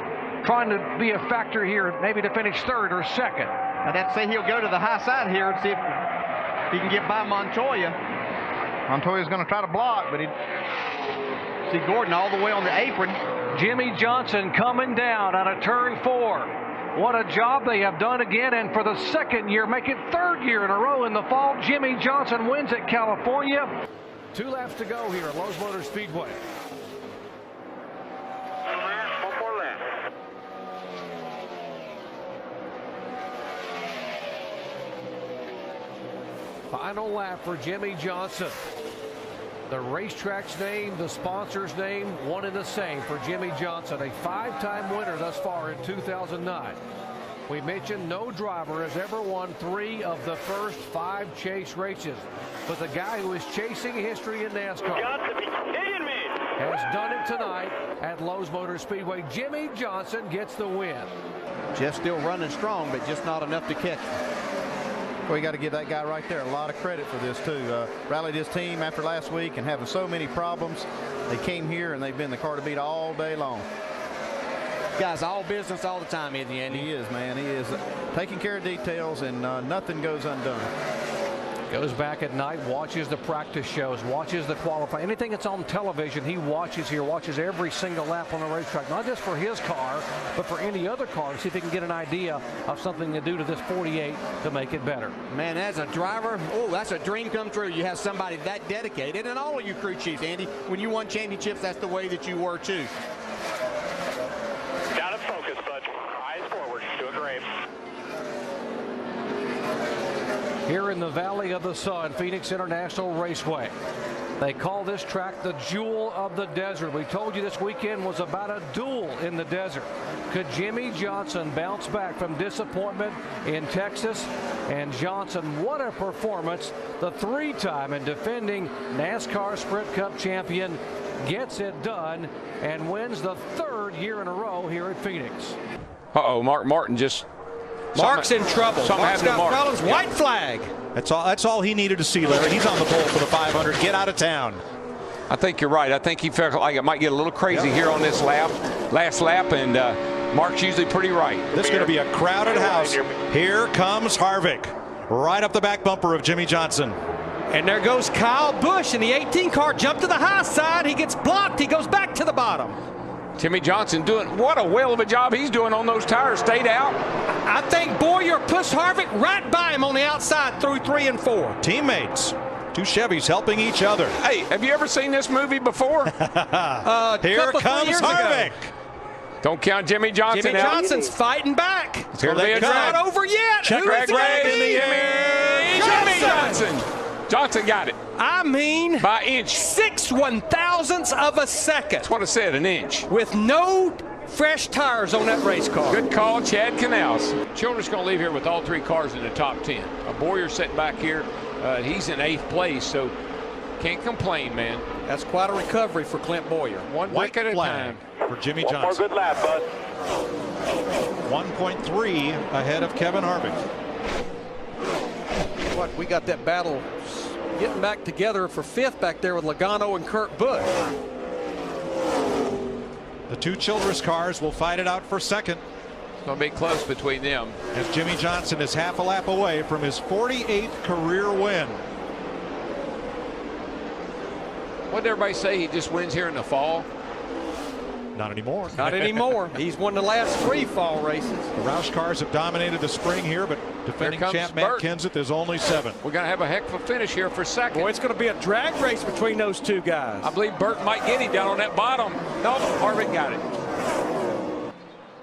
trying to be a factor here, maybe to finish third or second. I'd have to say he'll go to the high side here and see if he can get by Montoya. Montoya's going to try to block, but he see Gordon all the way on the apron. Jimmie Johnson coming down out of turn 4. What a job they have done again, and for the second year, make it third year in a row in the fall, Jimmie Johnson wins at California. 2 laps to go here at Lowe's Motor Speedway. One more lap. Final lap for Jimmie Johnson. The racetrack's name, the sponsor's name, one and the same for Jimmie Johnson, a 5-time winner thus far in 2009. We mentioned no driver has ever won 3 of the first 5 chase races, but the guy who is chasing history in NASCAR Got to be kidding me. has done it tonight at Lowe's Motor Speedway. Jimmie Johnson gets the win. Jeff still running strong, but just not enough to catch him. Well, you got to give that guy right there a lot of credit for this, too. Rallied his team after last week and having so many problems. They came here and they've been the car to beat all day long. Guy's all business all the time, isn't he, Andy? He is, man. He is taking care of details, and nothing goes undone. Goes back at night, watches the practice shows, watches the qualifying. Anything that's on television, he watches here, watches every single lap on the racetrack, not just for his car, but for any other car, to see if he can get an idea of something to do to this 48 to make it better. Man, as a driver, oh, that's a dream come true. You have somebody that dedicated, and all of you crew chiefs, Andy, when you won championships, that's the way that you were, too. Got it focused, bud. Eyes forward. Doing great. Here in the Valley of the Sun, Phoenix International Raceway. They call this track the Jewel of the Desert. We told you this weekend was about a duel in the desert. Could Jimmie Johnson bounce back from disappointment in Texas? And Johnson, what a performance. The 3-time and defending NASCAR Sprint Cup champion gets it done and wins the 3rd year in a row here at Phoenix. Uh-oh, Mark Martin just... Mark's in trouble. Mark's got problems. White flag. That's all he needed to see, Larry. He's on the pole for the 500. Get out of town. I think you're right. I think he felt like it might get a little crazy here on this last lap, and Mark's usually pretty right. This is going to be a crowded house. Here comes Harvick, right up the back bumper of Jimmie Johnson. And there goes Kyle Busch in the 18 car. Jump to the high side. He gets blocked. He goes back to the bottom. Jimmie Johnson doing what a whale of a job he's doing on those tires. Stayed out. I think Boyer pushed Harvick right by him on the outside through 3 and 4. Teammates. 2 Chevys helping each other. Hey, have you ever seen this movie before? Here comes Harvick. Don't count Jimmie Johnson Jimmie Johnson's fighting back. It's going to be a drag. Not over yet. Check drag in the air. Jimmie Johnson. Johnson got it. I mean, by inch. 6 1/1000ths of a second. That's what I said, an inch. With no fresh tires on that race car. Good call, Chad Canals. Children's going to leave here with all 3 cars in the top 10. Boyer sitting back here. He's in 8th place, so can't complain, man. That's quite a recovery for Clint Boyer. One brick at a time. For Jimmie One Johnson. more good lap, bud. 1.3 ahead of Kevin Harvick. What, we got that battle getting back together for 5th back there with Logano and Kurt Busch. The 2 Childress cars will fight it out for 2nd. It's going to be close between them. As Jimmie Johnson is half a lap away from his 48th career win. What did everybody say? He just wins here in the fall? Not anymore. Not anymore. He's won the last 3 fall races. The Roush cars have dominated the spring here, but defending champ Matt Kenseth is only 7. We're going to have a heck of a finish here for 2nd. Boy, it's going to be a drag race between those 2 guys. I believe Burt might get him down on that bottom. No, Harvick got it.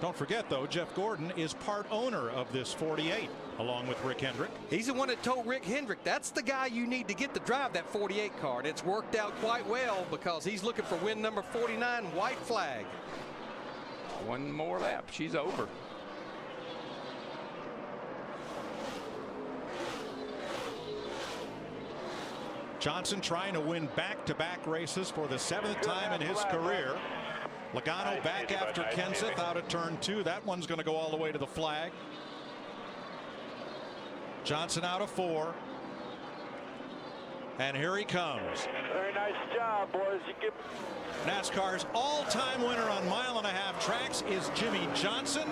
Don't forget, though, Jeff Gordon is part owner of this 48, along with Rick Hendrick. He's the one that told Rick Hendrick, that's the guy you need to get to drive that 48 car. And it's worked out quite well because he's looking for win number 49, white flag. 1 more lap. She's over. Johnson trying to win back-to-back races for the 7th time in his career. Logano back after Kenseth out of turn 2. That one's going to go all the way to the flag. Johnson out of 4. And here he comes. Very nice job, boys. You get NASCAR's all-time winner on mile-and-a-half tracks is Jimmie Johnson.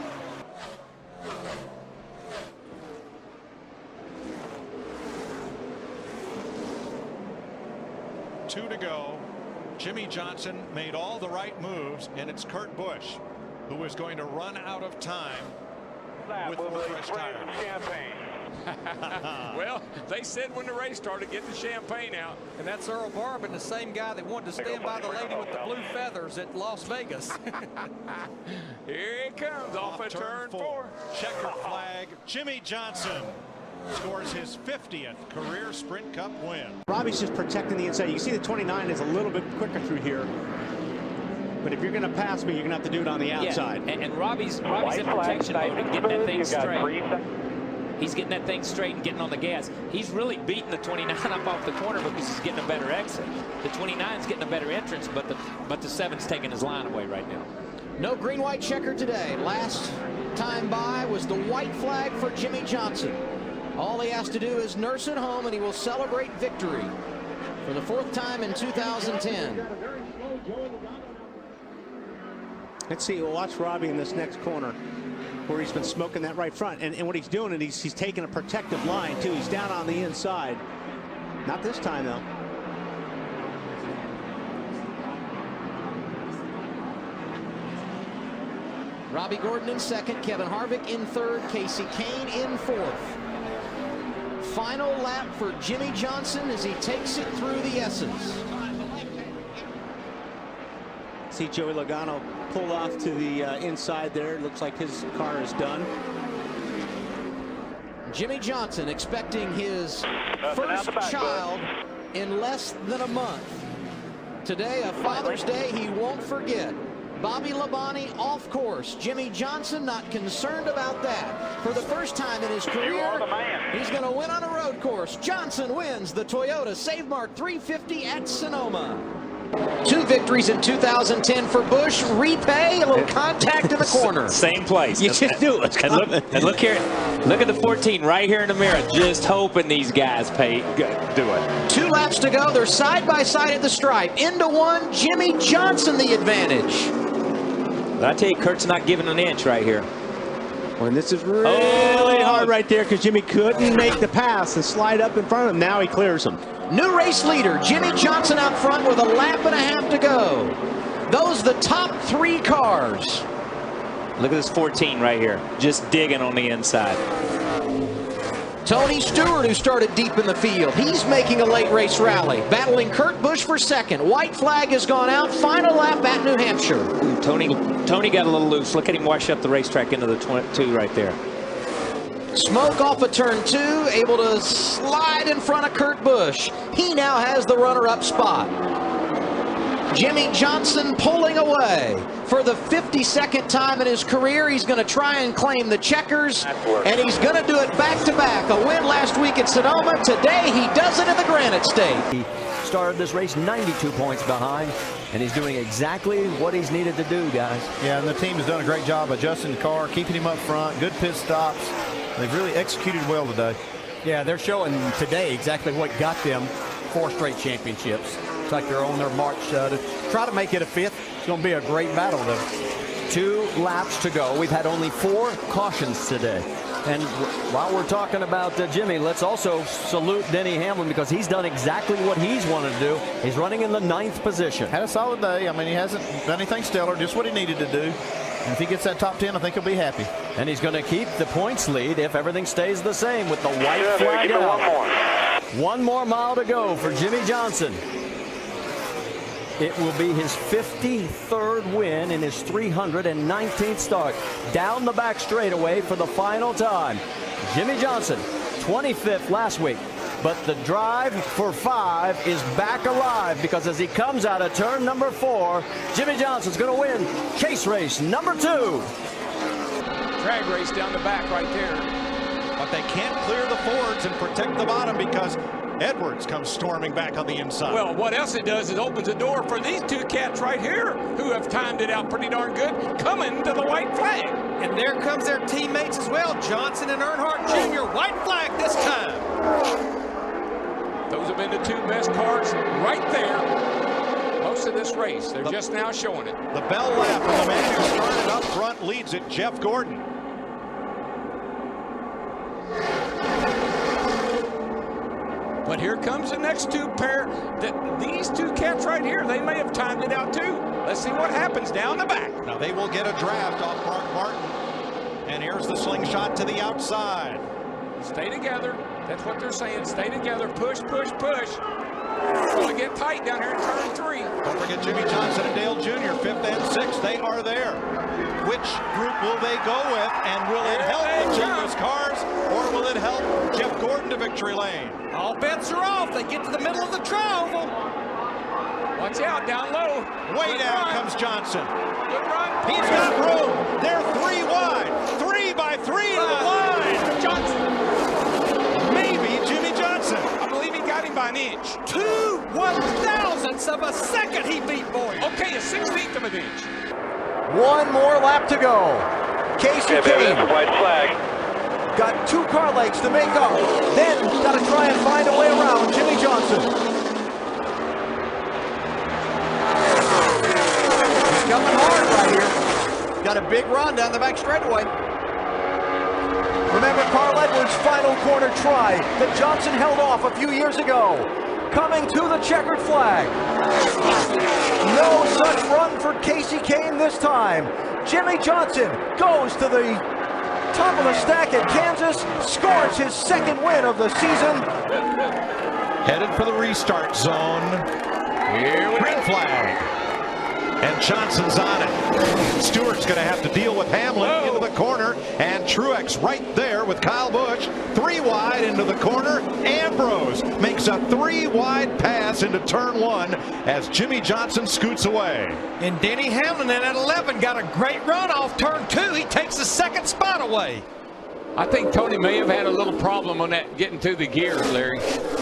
Two to go. Jimmie Johnson made all the right moves, and it's Kurt Busch who is going to run out of time with the fresh tires. Well, they said when the race started, get the champagne out. And that's Earl Barbin, the same guy that wanted to stand by the lady with the blue feathers at Las Vegas. Here he comes off of turn 4. Checker flag. Jimmie Johnson scores his 50th career Sprint Cup win. Robbie's just protecting the inside. You can see the 29 is a little bit quicker through here. But if you're going to pass me, you're going to have to do it on the outside. Yeah. And Robbie's in protection mode and getting that thing straight. He's getting that thing straight and getting on the gas. He's really beating the 29 up off the corner because he's getting a better exit. The 29's getting a better entrance, but the 7's taking his line away right now. No green-white checker today. Last time by was the white flag for Jimmie Johnson. All he has to do is nurse it home, and he will celebrate victory for the 4th time in 2010. Let's see. We'll watch Robbie in this next corner, where he's been smoking that right front. And what he's doing is he's taking a protective line, too. He's down on the inside. Not this time, though. Robbie Gordon in second, Kevin Harvick in third, Casey Kane in fourth. Final lap for Jimmie Johnson as he takes it through the S's. See Joey Logano pull off to the inside there. Looks like his car is done. Jimmie Johnson expecting his first child in less than a month. Today, a Father's Day he won't forget. Bobby Labonte off course. Jimmie Johnson not concerned about that. For the first time in his career, he's going to win on a road course. Johnson wins the Toyota Save Mark 350 at Sonoma. 2 victories in 2010 for Busch. Repay, a little contact in the corner. Same place. You just do it. And look here. Look at the 14 right here in the mirror. Just hoping these guys do it. 2 laps to go. They're side by side at the stripe. Into one. Jimmie Johnson the advantage. But I tell you, Kurt's not giving an inch right here. Well, this is really hard right there because Jimmie couldn't make the pass and slide up in front of him. Now he clears him. New race leader, Jimmie Johnson out front with a lap and a half to go. Those the top 3 cars. Look at this 14 right here, just digging on the inside. Tony Stewart, who started deep in the field, he's making a late race rally, battling Kurt Busch for second. White flag has gone out. Final lap at New Hampshire. Ooh, Tony got a little loose. Look at him wash up the racetrack into the 22 right there. Smoke off of turn 2, able to slide in front of Kurt Busch. He now has the runner-up spot. Jimmie Johnson pulling away. For the 52nd time in his career, he's going to try and claim the checkers, and he's going to do it back-to-back. A win last week at Sonoma. Today, he does it in the Granite State. He started this race 92 points behind, and he's doing exactly what he's needed to do, guys. Yeah, and the team has done a great job adjusting the car, keeping him up front, good pit stops. They've really executed well today. Yeah, they're showing today exactly what got them 4 straight championships. It's like they're on their march to try to make it a 5th. It's going to be a great battle, though. 2 laps to go. We've had only 4 cautions today. And while we're talking about Jimmie, let's also salute Denny Hamlin because he's done exactly what he's wanted to do. He's running in the 9th position. Had a solid day. I mean, he hasn't done anything stellar, just what he needed to do. And if he gets that top 10, I think he'll be happy. And he's going to keep the points lead if everything stays the same with the white flag out. 1 more mile to go for Jimmie Johnson. It will be his 53rd win in his 319th start. Down the back straightaway for the final time. Jimmie Johnson, 25th last week. But the drive for 5 is back alive because as he comes out of turn number 4, Jimmie Johnson's going to win chase race number 2. Drag race down the back right there. But they can't clear the Fords and protect the bottom because Edwards comes storming back on the inside. Well, what else it does is opens the door for these 2 cats right here who have timed it out pretty darn good, coming to the white flag. And there comes their teammates as well, Johnson and Earnhardt Jr. White flag this time. Those are been the two best cars right there most of this race. They're just now showing it. The bell lap, and the man who started up front leads it, Jeff Gordon. But here comes the next two pair. These two cats right here, they may have timed it out too. Let's see what happens down the back. Now they will get a draft off Mark Martin. And here's the slingshot to the outside. Stay together. That's what they're saying. Stay together. Push, push, push. It's going to get tight down here in turn 3. Don't forget Jimmie Johnson and Dale Jr., 5th and 6th. They are there. Which group will they go with? And will it help the Childress cars, or will it help Jeff Gordon to victory lane? All bets are off. They get to the middle of the tri-oval. Watch out, down low. Way down comes Johnson. Good run. He's got room. They're 3 wide. 3 by 3 to the line. Johnson. Maybe Jimmie Johnson. I believe he got him by an inch. 2/1000ths of a second he beat Boyer. Okay, a 1/16 of an inch. One more lap to go. Casey Kane white flag. got 2 car legs to make up. Then got to try and find a way around Jimmie Johnson. He's coming hard right here. Got a big run down the back straightaway. Remember Carl Edwards' final corner try that Johnson held off a few years ago. Coming to the checkered flag. No such run for Casey Kane this time. Jimmie Johnson goes to the top of the stack at Kansas, scores his 2nd win of the season. Headed for the restart zone. Here we Green go. flag. And Johnson's on it. Stewart's going to have to deal with Hamlin into the corner. And Truex right there with Kyle Busch. 3 wide into the corner. Ambrose makes a 3 wide pass into turn 1 as Jimmie Johnson scoots away. And Denny Hamlin at 11 got a great run off turn 2. He takes the 2nd spot away. I think Tony may have had a little problem on that getting to the gears, Larry.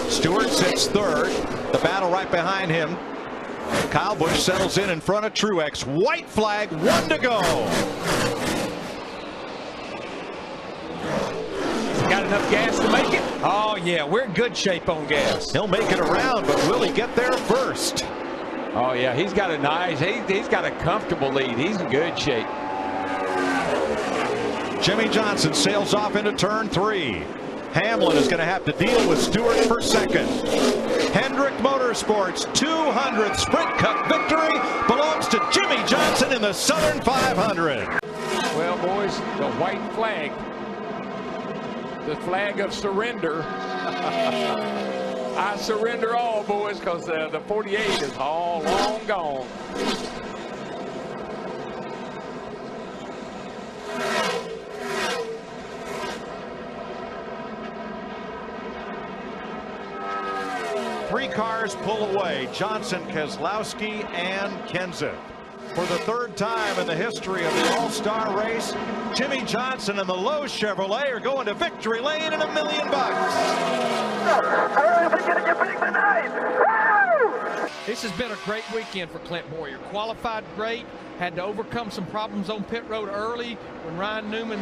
Stewart sits 3rd. The battle right behind him. Kyle Busch settles in front of Truex. White flag, 1 to go. Got enough gas to make it? Oh, yeah, we're in good shape on gas. He'll make it around, but will he get there first? Oh, yeah, he's got a nice, he's got a comfortable lead. He's in good shape. Jimmie Johnson sails off into turn 3. Hamlin is going to have to deal with Stewart for 2nd. Hendrick Motorsports' 200th Sprint Cup victory belongs to Jimmie Johnson in the Southern 500. Well, boys, the white flag, the flag of surrender. I surrender all, boys, because the 48 is all long gone. Three cars pull away, Johnson, Keselowski, and Kenseth. For the 3rd time in the history of the All-Star race, Jimmie Johnson and the Lowe's Chevrolet are going to victory lane and $1 million. This has been a great weekend for Clint Bowyer. Qualified great, had to overcome some problems on pit road early when Ryan Newman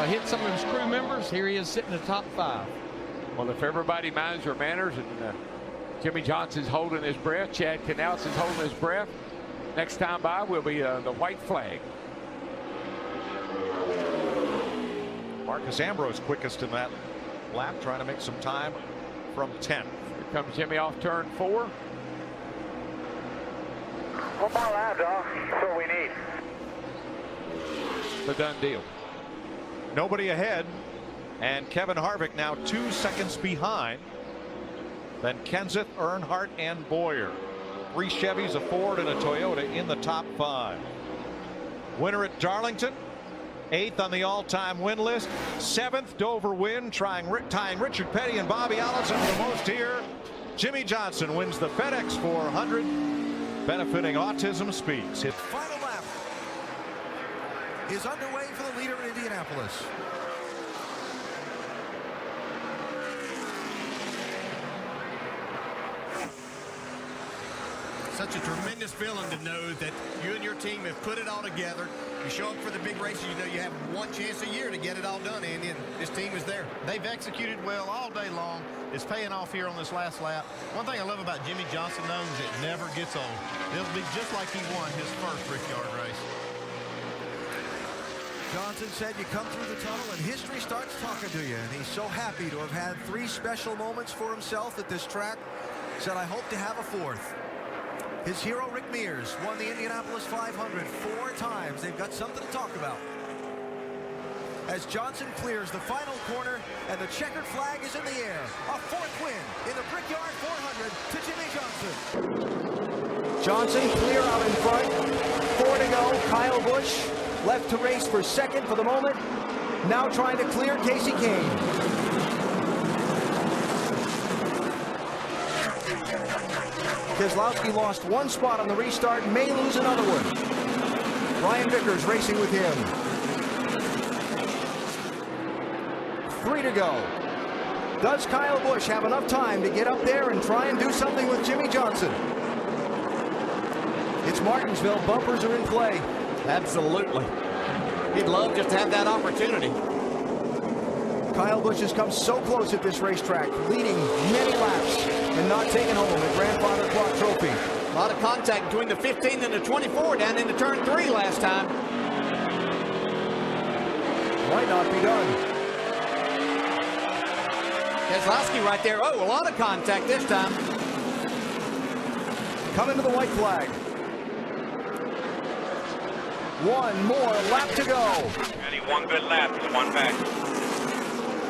hit some of his crew members. Here he is sitting in the top 5. Well, if everybody minds their manners and Jimmie Johnson's holding his breath, Chad Knaus is holding his breath, next time by will be the white flag. Marcus Ambrose quickest in that lap, trying to make some time from 10th. Here comes Jimmie off turn 4. 1 more lap, dog. That's what we need. It's a done deal. Nobody ahead. And Kevin Harvick now 2 seconds behind. Then Kenseth, Earnhardt, and Bowyer. 3 Chevys, a Ford, and a Toyota in the top 5. Winner at Darlington. 8th on the all-time win list. 7th Dover win, tying Richard Petty and Bobby Allison for the most here. Jimmie Johnson wins the FedEx 400, benefiting Autism Speaks. His final lap is underway for the leader in Indianapolis. Such a tremendous feeling to know that you and your team have put it all together. You show up for the big races, you know you have one chance a year to get it all done, Andy, and this team is there. They've executed well all day long. It's paying off here on this last lap. One thing I love about Jimmie Johnson, though, is it never gets old. It'll be just like he won his first Brickyard race. Johnson said you come through the tunnel and history starts talking to you, and he's so happy to have had 3 special moments for himself at this track. Said, I hope to have a 4th. His hero, Rick Mears, won the Indianapolis 500 4 times. They've got something to talk about. As Johnson clears the final corner and the checkered flag is in the air. A 4th win in the Brickyard 400 to Jimmie Johnson. Johnson clear out in front. 4 to go. Kyle Busch left to race for 2nd for the moment. Now trying to clear Casey Kane. Keselowski lost 1 spot on the restart, may lose another one. Ryan Vickers racing with him. 3 to go. Does Kyle Busch have enough time to get up there and try and do something with Jimmie Johnson? It's Martinsville. Bumpers are in play. Absolutely. He'd love just to have that opportunity. Kyle Busch has come so close at this racetrack, leading many laps and not taking home the grandfather clock trophy. A lot of contact between the 15 and the 24 down into turn 3 last time. Might not be done. Keselowski right there. Oh, a lot of contact this time. Coming to the white flag. 1 more lap to go. Ready, 1 good lap, just 1 back.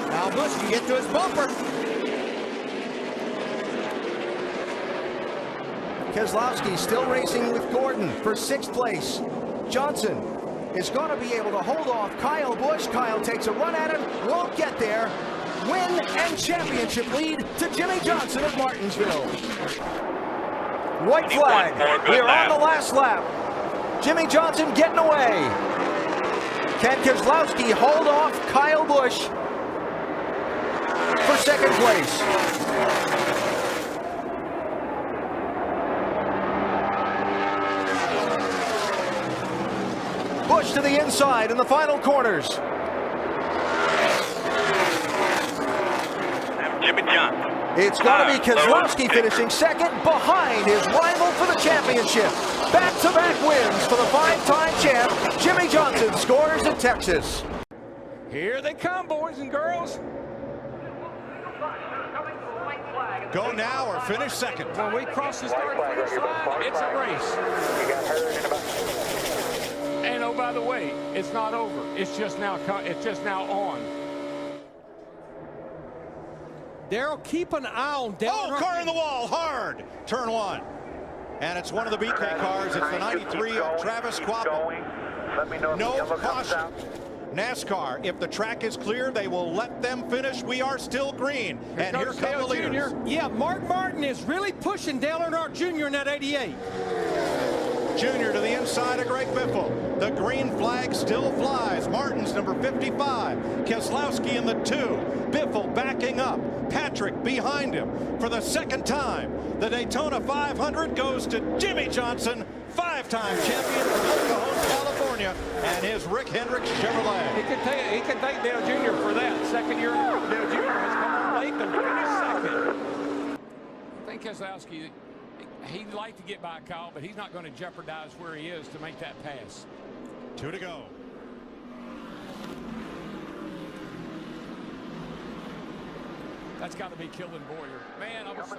Now Busch can get to his bumper. Keselowski still racing with Gordon for 6th place. Johnson is going to be able to hold off Kyle Busch. Kyle takes a run at him, won't get there. Win and championship lead to Jimmie Johnson of Martinsville. White flag. We're on the last lap. Jimmie Johnson getting away. Can Keselowski hold off Kyle Busch for 2nd place? Busch to the inside in the final corners. Jimmie Johnson. It's going to be Keselowski finishing 2nd behind his rival for the championship. Back-to-back wins for the 5-time champ. Jimmie Johnson scores at Texas. Here they come, boys and girls. Go now or finish 2nd. When we cross the start-finish line, it's a race. And oh, by the way, it's not over. It's just now on. Daryl, keep an eye on Dillon. Oh, car in the wall, hard. Turn 1. And it's one of the BK cars. It's the 93 Travis Quapple. No caution. NASCAR, if the track is clear, they will let them finish. We are still green. And here come the leaders. Yeah, Mark Martin is really pushing Dale Earnhardt Jr. in that 88. Junior to the inside of Greg Biffle. The green flag still flies. Martin's number 55. Keselowski in the 2. Biffle backing up. Patrick behind him. For the 2nd time, the Daytona 500 goes to Jimmie Johnson, 5-time champion from El Cajon, California, and his Rick Hendricks Chevrolet. He can thank Dale Jr. for that. 2nd year in a row, Dale Jr. has come on late and finished 2nd. I think Keselowski, he'd like to get by Kyle, but he's not going to jeopardize where he is to make that pass. 2 to go. That's got to be killing Boyer. Man, I was so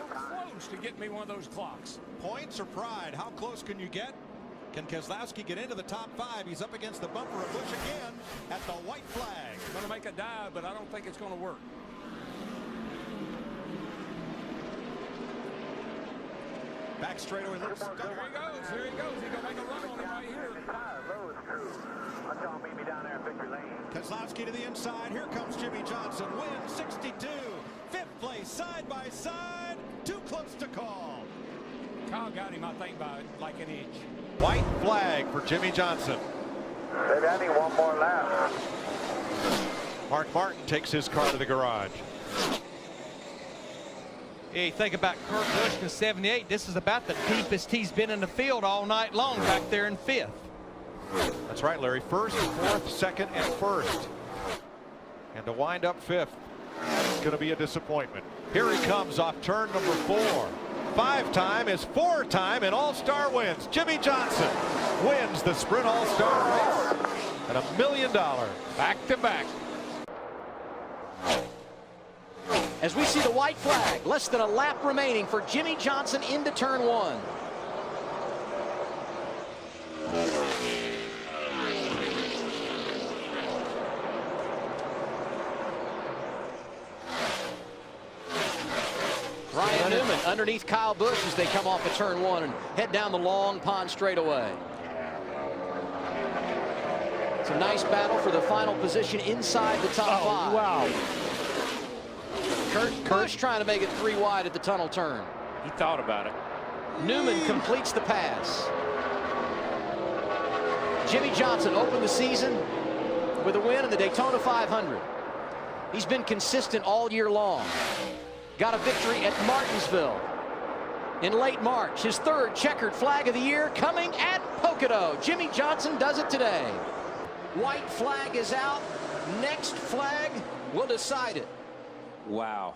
close to getting me one of those clocks. Points or pride? How close can you get? Can Keselowski get into the top 5? He's up against the bumper of Busch again at the white flag. Going to make a dive, but I don't think it's going to work. Back straightaway. Here he goes. Here he goes. He's going to make a run on him right here. Keselowski to the inside. Here comes Jimmie Johnson. Win 62. 5th place, side by side. Too close to call. Kyle got him, I think, by like an inch. White flag for Jimmie Johnson. Maybe I need 1 more lap. Mark Martin takes his car to the garage. Yeah, you think about Kurt Busch in '78, this is about the deepest he's been in the field all night long back there in 5th. That's right, Larry. First, fourth, second, and first. And to wind up fifth, it's going to be a disappointment. Here he comes off turn number 4. 5-time is 4-time in All-Star wins. Jimmie Johnson wins the Sprint All-Star race at $1 million. Back to back. As we see the white flag, less than a lap remaining for Jimmie Johnson into turn 1. Ryan Newman underneath Kyle Busch as they come off of turn 1 and head down the long pond straightaway. It's a nice battle for the final position inside the top 5. Wow. Kurt Busch trying to make it 3 wide at the tunnel turn. He thought about it. Newman completes the pass. Jimmie Johnson opened the season with a win in the Daytona 500. He's been consistent all year long. Got a victory at Martinsville in late March. His 3rd checkered flag of the year coming at Pocono. Jimmie Johnson does it today. White flag is out. Next flag will decide it. Wow.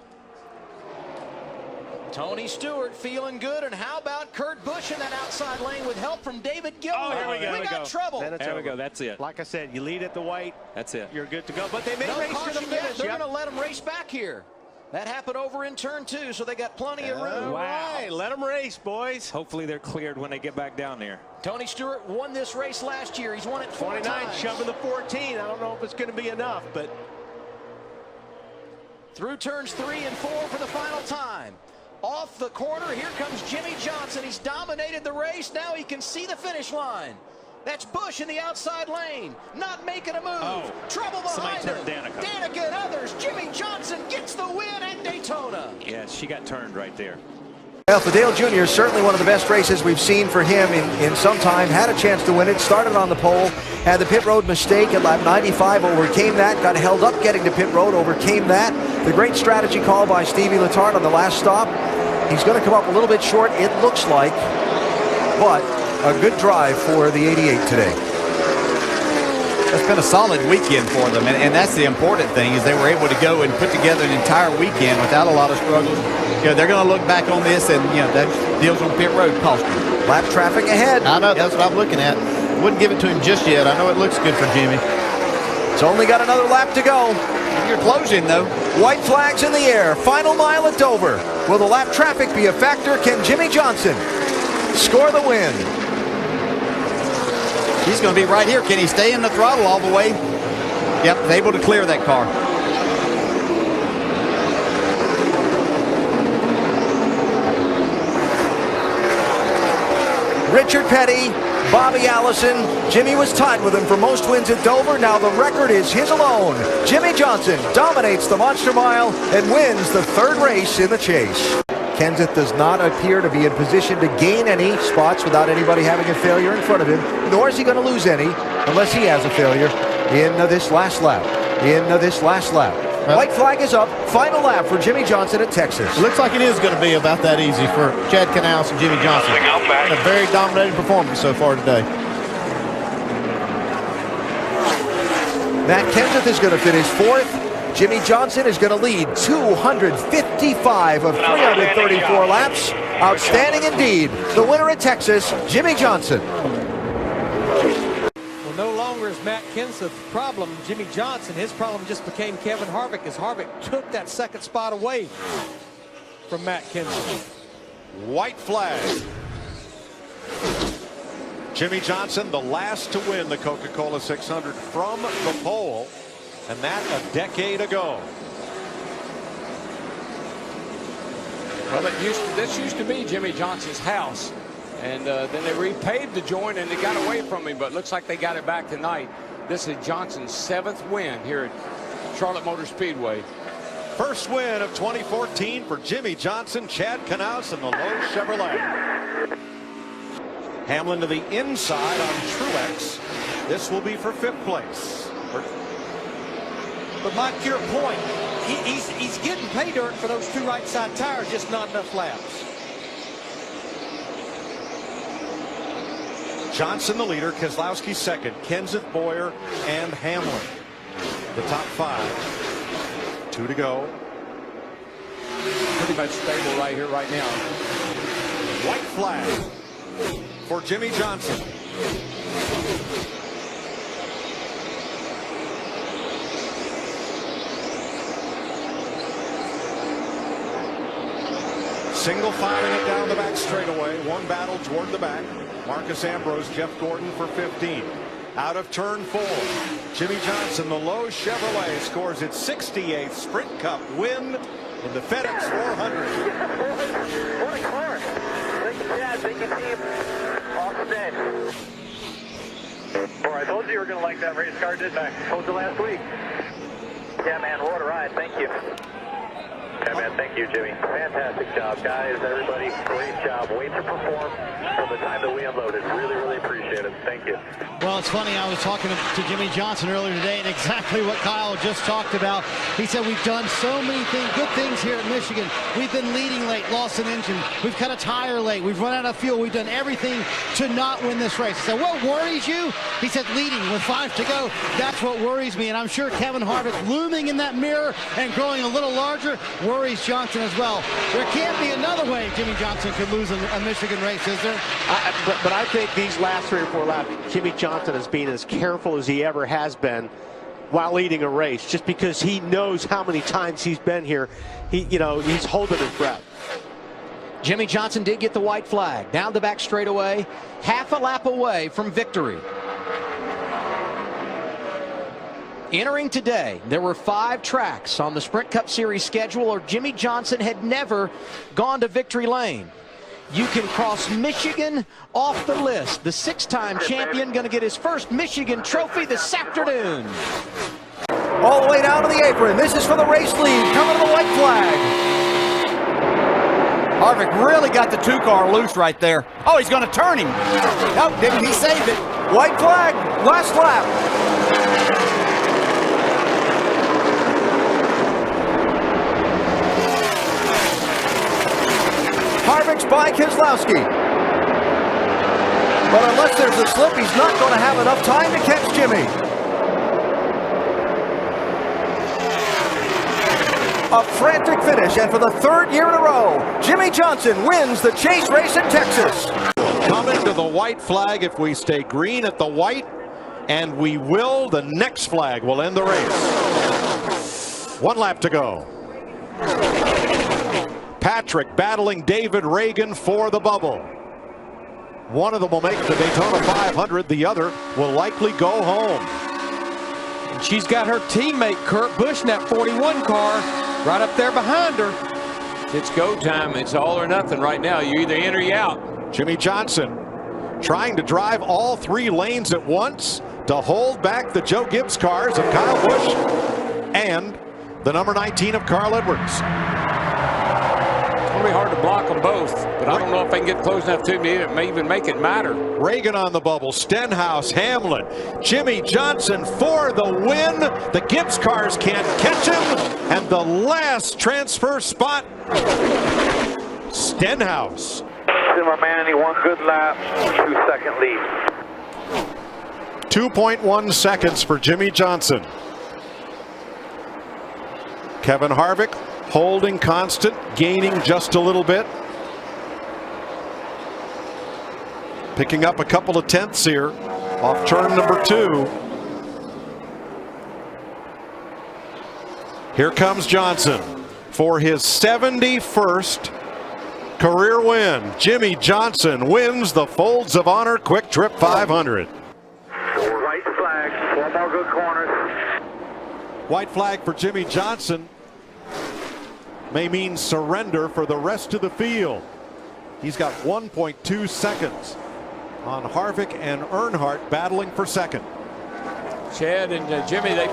Tony Stewart feeling good, and how about Kurt Busch in that outside lane with help from David Gilmour? Oh, here we go. We got trouble. There we go. That's it. Like I said, you lead at the white. That's it. You're good to go. But they may No race to the caution yet. finish. They're going to let them race back here. That happened over in turn 2, so they got plenty of room. All right, let them race, boys. Hopefully they're cleared when they get back down there. Tony Stewart won this race last year. He's won it 4 times. Shoving the 14. I don't know if it's going to be enough, but through turns 3 and 4 for the final time. Off the corner, here comes Jimmie Johnson. He's dominated the race. Now he can see the finish line. That's Busch in the outside lane, not making a move. Oh, trouble behind him. Danica. Danica and others. Jimmie Johnson gets the win at Daytona. Yeah, she got turned right there. Well, for Dale Jr., certainly one of the best races we've seen for him in some time. Had a chance to win it, started on the pole, had the pit road mistake at lap 95, overcame that, got held up getting to pit road, overcame that. The great strategy call by Stevie Letarte on the last stop. He's going to come up a little bit short, it looks like, but a good drive for the 88 today. It's been a solid weekend for them, and that's the important thing, is they were able to go and put together an entire weekend without a lot of struggles. You know, they're going to look back on this, and you know that deals on pit road cost them. Lap traffic ahead. I know, that's what I'm looking at. Wouldn't give it to him just yet. I know it looks good for Jimmie. It's only got another lap to go. You're closing, though. White flags in the air. Final mile at Dover. Will the lap traffic be a factor? Can Jimmie Johnson score the win? He's going to be right here. Can he stay in the throttle all the way? Yep, able to clear that car. Richard Petty, Bobby Allison. Jimmie was tied with him for most wins at Dover. Now the record is his alone. Jimmie Johnson dominates the Monster Mile and wins the 3rd race in the chase. Kenseth does not appear to be in position to gain any spots without anybody having a failure in front of him, nor is he going to lose any unless he has a failure in this last lap. White flag is up. Final lap for Jimmie Johnson at Texas. It looks like it is going to be about that easy for Chad Canals and Jimmie Johnson. A very dominating performance so far today. Matt Kenseth is going to finish 4th. Jimmie Johnson is going to lead 255 of 334 laps. Outstanding indeed. The winner at Texas, Jimmie Johnson. Well, no longer is Matt Kenseth's problem Jimmie Johnson. His problem just became Kevin Harvick, as Harvick took that 2nd spot away from Matt Kenseth. White flag. Jimmie Johnson, the last to win the Coca-Cola 600 from the pole, and that a decade ago. Well, this used to be Jimmie Johnson's house, and then they repaved the joint and they got away from him, but looks like they got it back tonight. This is Johnson's 7th win here at Charlotte Motor Speedway. First win of 2014 for Jimmie Johnson, Chad Knaus, and the Lowe Chevrolet. Hamlin to the inside on Truex. This will be for 5th place. But Mike, to your point, he's getting pay dirt for those 2 right side tires, just not enough laps. Johnson the leader, Keselowski second, Kenseth, Boyer, and Hamlin. The top 5. 2 to go. Pretty much stable right here, right now. White flag for Jimmie Johnson. Single filing it down the back straightaway. One battle toward the back. Marcus Ambrose, Jeff Gordon for 15. Out of turn 4. Jimmie Johnson, the low Chevrolet, scores its 68th Sprint Cup win in the FedEx 400. What a clearance. Thank you, Chad. Thank you, team. Awesome day. Boy, I told you were going to like that race car, didn't I? Told you last week. Yeah, man, what a ride. Thank you. Yeah, man, thank you, Jimmy. Fantastic job, guys. Everybody, great job. Way to perform from the time that we unloaded. Really, really appreciate it. Thank you. Well, it's funny. I was talking to Jimmie Johnson earlier today, and exactly what Kyle just talked about. He said, we've done so many good things here at Michigan. We've been leading late, lost an engine. We've cut a tire late. We've run out of fuel. We've done everything to not win this race. So what worries you? He said, leading with 5 to go. That's what worries me. And I'm sure Kevin Harvick, looming in that mirror and growing a little larger, worries Johnson as well. There can't be another way Jimmie Johnson could lose a Michigan race, is there? But I think these last 3 or 4 laps, Jimmie Johnson has been as careful as he ever has been while leading a race, just because he knows how many times he's been here. He's holding his breath. Jimmie Johnson did get the white flag down the back straightaway, half a lap away from victory. Entering today, there were 5 tracks on the Sprint Cup Series schedule where Jimmie Johnson had never gone to victory lane. You can cross Michigan off the list. The 6-time champion going to get his first Michigan trophy this afternoon. All the way down to the apron. This is for the race lead. Coming to the white flag. Harvick really got the 2-car loose right there. Oh, he's going to turn him. Nope, didn't he? Saved it. White flag. Last lap. Harvick's by Keselowski. But unless there's a slip, he's not going to have enough time to catch Jimmie. A frantic finish, and for the 3rd year in a row, Jimmie Johnson wins the chase race in Texas. Coming to the white flag if we stay green at the white, and we will. The next flag will end the race. 1 lap to go. Patrick battling David Reagan for the bubble. One of them will make the Daytona 500. The other will likely go home. And she's got her teammate Kurt Busch in that 41 car right up there behind her. It's go time. It's all or nothing right now. You either in or you out. Jimmie Johnson trying to drive all 3 lanes at once to hold back the Joe Gibbs cars of Kyle Busch and the number 19 of Carl Edwards. It's going to be hard to block them both, but I don't know if they can get close enough to me. It may even make it matter. Reagan on the bubble, Stenhouse, Hamlin, Jimmie Johnson for the win. The Gibbs cars can't catch him, and the last transfer spot, Stenhouse. My man, he won good lap, 2-second lead. 2.1 seconds for Jimmie Johnson. Kevin Harvick holding constant, gaining just a little bit. Picking up a couple of tenths here off turn number 2. Here comes Johnson for his 71st career win. Jimmie Johnson wins the Folds of Honor Quick Trip 500. White flag, 4 more good corners. White flag for Jimmie Johnson may mean surrender for the rest of the field. He's got 1.2 seconds on Harvick and Earnhardt battling for second. Chad and Jimmy, they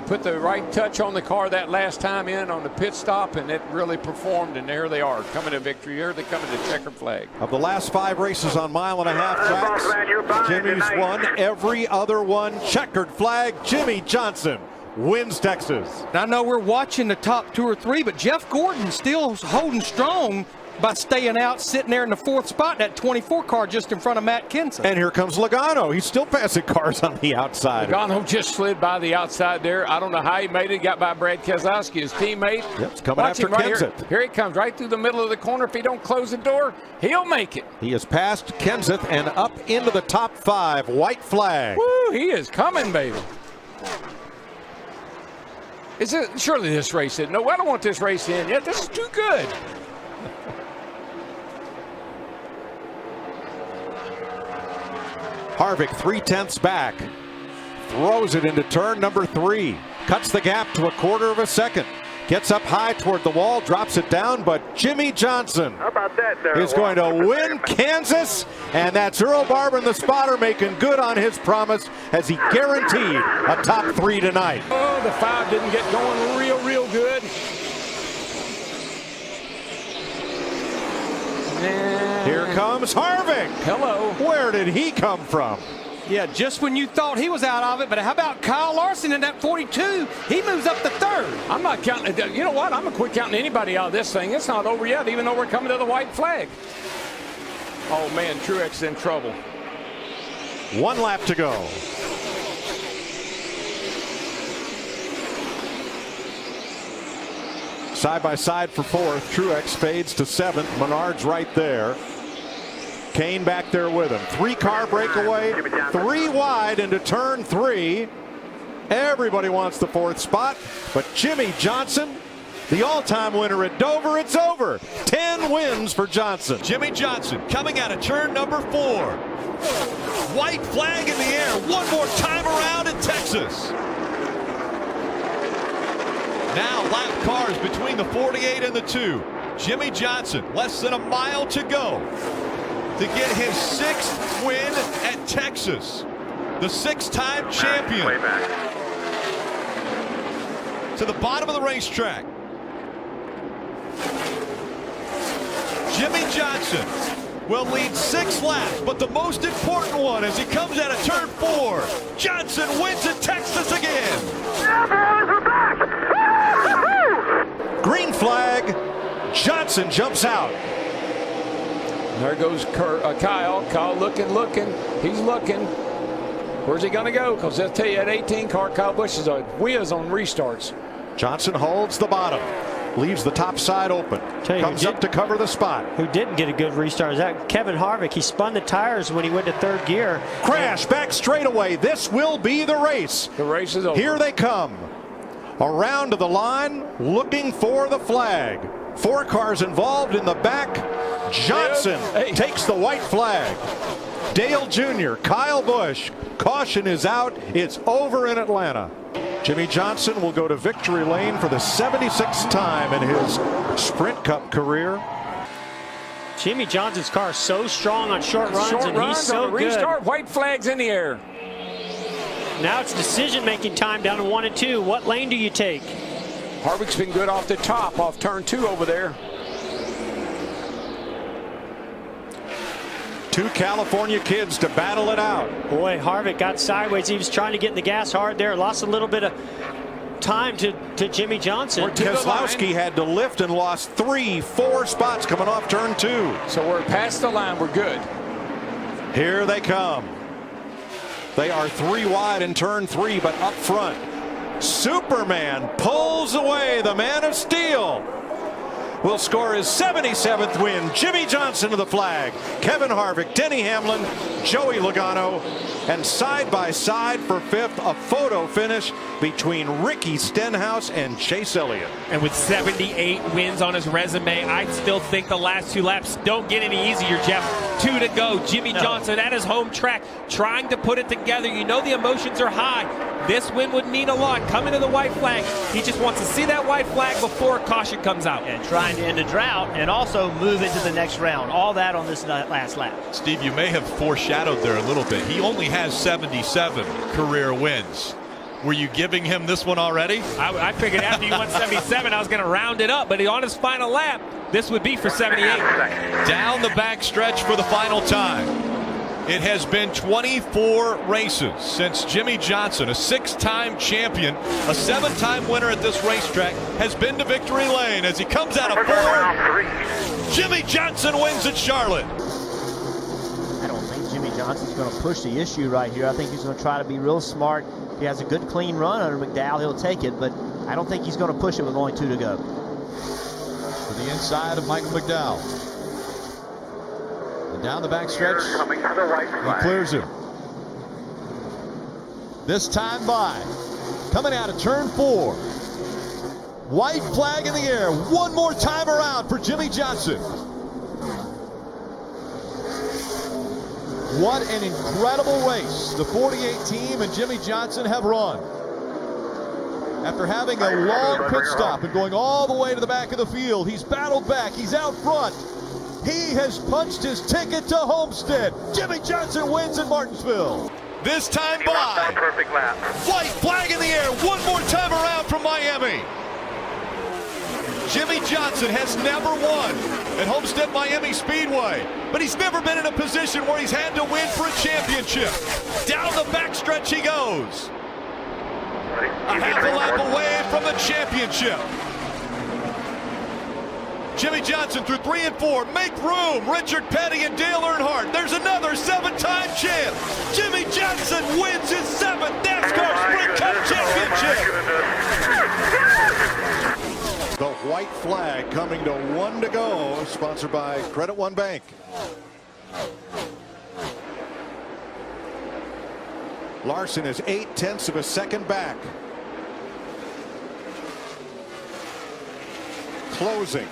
put the right touch on the car that last time in on the pit stop, and it really performed, and there they are coming to victory. Here they come to the checker flag. Of the last 5 races on 1.5 tracks, Jimmy's won every other one. Checkered flag. Jimmie Johnson wins Texas. I know we're watching the top 2 or 3, but Jeff Gordon still holding strong by staying out, sitting there in the 4th spot, that 24 car just in front of Matt Kenseth. And here comes Logano. He's still passing cars on the outside. Logano just slid by the outside there. I don't know how he made it. Got by Brad Keselowski, his teammate. Yep, it's coming after right Kenseth. Here he comes, right through the middle of the corner. If he don't close the door, he'll make it. He has passed Kenseth and up into the top 5. White flag. Woo, he is coming, baby. Surely this race is. No, I don't want this race in yet. This is too good. Harvick 3/10 back. Throws it into turn number 3. Cuts the gap to 1/4 of a second. Gets up high toward the wall, drops it down, but Jimmie Johnson is going to win Kansas, and that's Earl Barber, the spotter, making good on his promise as he guaranteed a top 3 tonight. Oh, the 5 didn't get going real good. Here comes Harvick. Hello. Where did he come from? Yeah, just when you thought he was out of it, but how about Kyle Larson in that 42? He moves up to 3rd. I'm not counting. You know what? I'm going to quit counting anybody out of this thing. It's not over yet, even though we're coming to the white flag. Oh, man, Truex is in trouble. 1 lap to go. Side by side for 4th. Truex fades to 7th. Menard's right there. Kane back there with him. 3-car breakaway. 3 wide into turn 3. Everybody wants the 4th spot, but Jimmie Johnson, the all-time winner at Dover, it's over. 10 wins for Johnson. Jimmie Johnson coming out of turn number 4. White flag in the air. One more time around in Texas. Now lap cars between the 48 and the 2. Jimmie Johnson, less than a mile to go to get his 6th win at Texas. The 6-time champion. Way back. To the bottom of the racetrack. Jimmie Johnson will lead 6 laps, but the most important one as he comes out of turn 4. Johnson wins at Texas again. We're back. Green flag. Johnson jumps out. There goes Kyle. Kyle looking. He's looking. Where's he going to go? Because they'll tell you, at 18 car, Kyle Busch is a whiz on restarts. Johnson holds the bottom. Leaves the top side open. Comes up to cover the spot. Who didn't get a good restart is that Kevin Harvick. He spun the tires when he went to 3rd gear. Crash back straightaway. This will be the race. The race is over. Here they come. Around to the line, looking for the flag. 4 cars involved in the back. Johnson takes the white flag. Dale Jr., Kyle Busch. Caution is out. It's over in Atlanta. Jimmie Johnson will go to victory lane for the 76th time in his Sprint Cup career. Jimmie Johnson's car is so strong on short runs, and he's so on the restart. White flags in the air. Now it's decision-making time down to 1 and 2. What lane do you take? Harvick's been good off the top, off turn 2 over there. 2 California kids to battle it out. Boy, Harvick got sideways. He was trying to get in the gas hard there. Lost a little bit of time to Jimmie Johnson. Keselowski had to lift and lost 3-4 spots coming off turn 2. So we're past the line. We're good. Here they come. They are 3 wide in turn 3, but up front. Superman pulls away. The man of steel will score his 77th win. Jimmie Johnson to the flag. Kevin Harvick, Denny Hamlin, Joey Logano, and side by side for 5th, a photo finish between Ricky Stenhouse and Chase Elliott. And with 78 wins on his resume, I still think the last 2 laps don't get any easier, Jeff. 2 to go. Jimmie Johnson at his home track trying to put it together. You know the emotions are high. This win would mean a lot. Coming to the white flag, he just wants to see that white flag before caution comes out. And trying to end a drought and also move into the next round. All that on this last lap. Steve, you may have foreshadowed there a little bit. He only has 77 career wins. Were you giving him this one already? I figured after he won 77, I was going to round it up. But on his final lap, this would be for 78. Down the back stretch for the final time. It has been 24 races since Jimmie Johnson, a 6-time champion, a 7-time winner at this racetrack, has been to victory lane. As he comes out of 4, Jimmie Johnson wins at Charlotte. I don't think Jimmie Johnson's going to push the issue right here. I think he's going to try to be real smart. If he has a good clean run under McDowell, he'll take it, but I don't think he's going to push it with only 2 to go. To the inside of Michael McDowell. And down the backstretch, he clears him. This time by, coming out of turn 4. White flag in the air. One more time around for Jimmie Johnson. What an incredible race the 48 team and Jimmie Johnson have run. After having a long pit stop and going all the way to the back of the field, he's battled back, he's out front. He has punched his ticket to Homestead. Jimmie Johnson wins in Martinsville. This time by, perfect lap. White flag in the air, one more time around from Miami. Jimmie Johnson has never won at Homestead Miami Speedway, but he's never been in a position where he's had to win for a championship. Down the backstretch he goes. A half a lap away from the championship. Jimmie Johnson through 3 and 4. Make room. Richard Petty and Dale Earnhardt. There's another 7-time champ. Jimmie Johnson wins his 7th NASCAR Sprint Cup championship. The white flag coming to 1 to go, sponsored by Credit One Bank. Larson is 0.8 of a second back. Closing.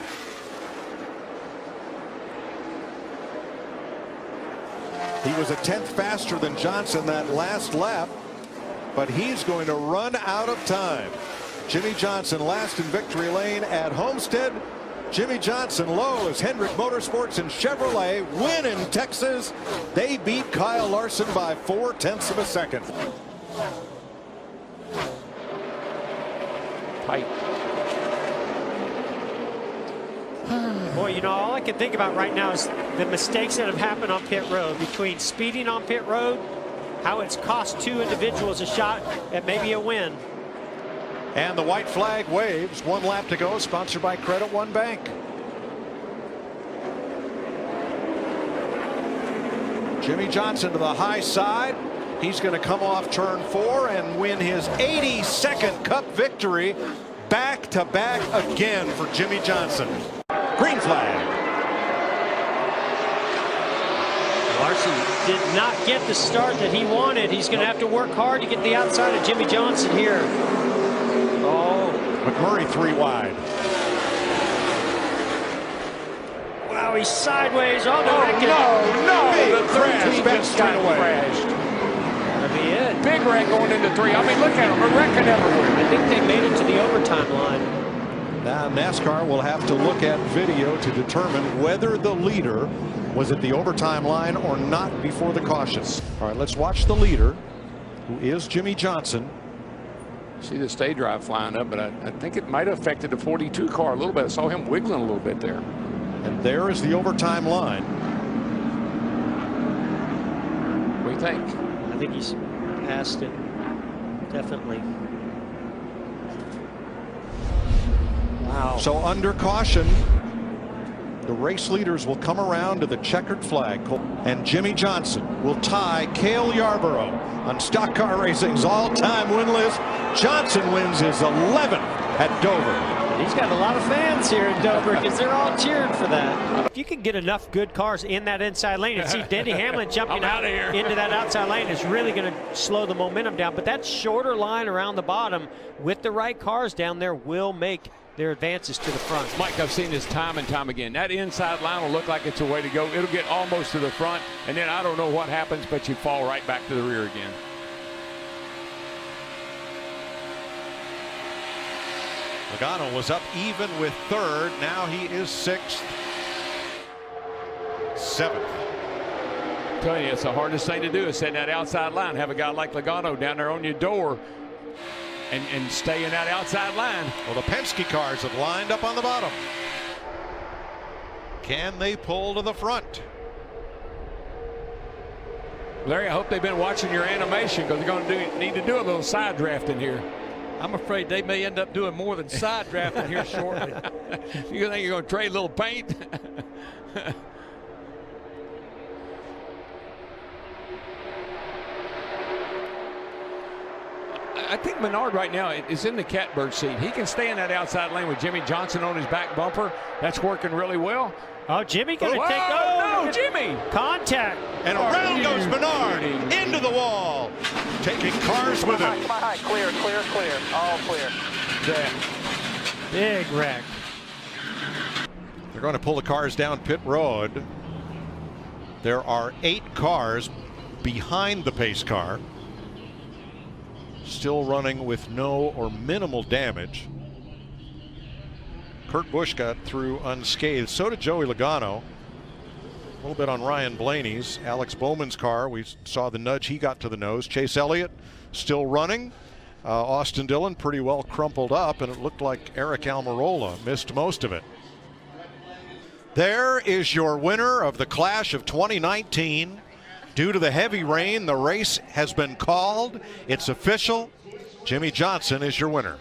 He was 1/10 faster than Johnson that last lap, but he's going to run out of time. Jimmie Johnson last in victory lane at Homestead. Jimmie Johnson low as Hendrick Motorsports and Chevrolet win in Texas. They beat Kyle Larson by 0.4 of a second. Tight. Boy, you know, all I can think about right now is the mistakes that have happened on pit road, between speeding on pit road, how it's cost 2 individuals a shot at maybe a win. And the white flag waves. 1 lap to go, sponsored by Credit One Bank. Jimmie Johnson to the high side. He's going to come off turn 4 and win his 82nd Cup victory. Back to back again for Jimmie Johnson. Green flag. Larson did not get the start that he wanted. He's going to have to work hard to get the outside of Jimmie Johnson here. Oh. McMurray 3 wide. Wow, he's sideways on the wreck. No, the 13 just got crashed. That'll be it. Big wreck going into 3. I mean, look at him, a wrecking everywhere. I think they made it to the overtime line. Now NASCAR will have to look at video to determine whether the leader was at the overtime line or not before the cautions. All right, let's watch the leader, who is Jimmie Johnson. See the stay drive flying up, but I think it might have affected the 42 car a little bit. I saw him wiggling a little bit there. And there is the overtime line. What do you think? I think he's past it. Definitely. Wow. So under caution, the race leaders will come around to the checkered flag, and Jimmie Johnson will tie Cale Yarborough on Stock Car Racing's all-time win list. Johnson wins his 11th at Dover. He's got a lot of fans here in Dover because they're all cheering for that. If you can get enough good cars in that inside lane and see Denny Hamlin jumping out into that outside lane is really going to slow the momentum down. But that shorter line around the bottom with the right cars down there will make their advances to the front. Mike, I've seen this time and time again. That inside line will look like it's a way to go. It'll get almost to the front, and then I don't know what happens, but you fall right back to the rear again. Logano was up even with 3rd. Now he is 6th. 7th. I'm telling you, it's the hardest thing to do is set that outside line. Have a guy like Logano down there on your door and stay in that outside line. Well, the Penske cars have lined up on the bottom. Can they pull to the front? Larry, I hope they've been watching your animation because they're going to need to do a little side drafting here. I'm afraid they may end up doing more than side drafting here shortly. You think you're going to trade a little paint? I think Menard right now is in the catbird seat. He can stay in that outside lane with Jimmie Johnson on his back bumper. That's working really well. Oh, Jimmy going to take. Oh, no, Jimmy! Contact. And around goes Menard into the wall, taking cars with him. Come on, high. Clear, clear, clear. All clear. Big wreck. They're going to pull the cars down pit road. There are 8 cars behind the pace car, still running with no or minimal damage. Kurt Busch got through unscathed. So did Joey Logano. A little bit on Ryan Blaney's. Alex Bowman's car, we saw the nudge he got to the nose. Chase Elliott still running. Austin Dillon pretty well crumpled up, and it looked like Eric Almirola missed most of it. There is your winner of the Clash of 2019. Due to the heavy rain, the race has been called. It's official. Jimmie Johnson is your winner.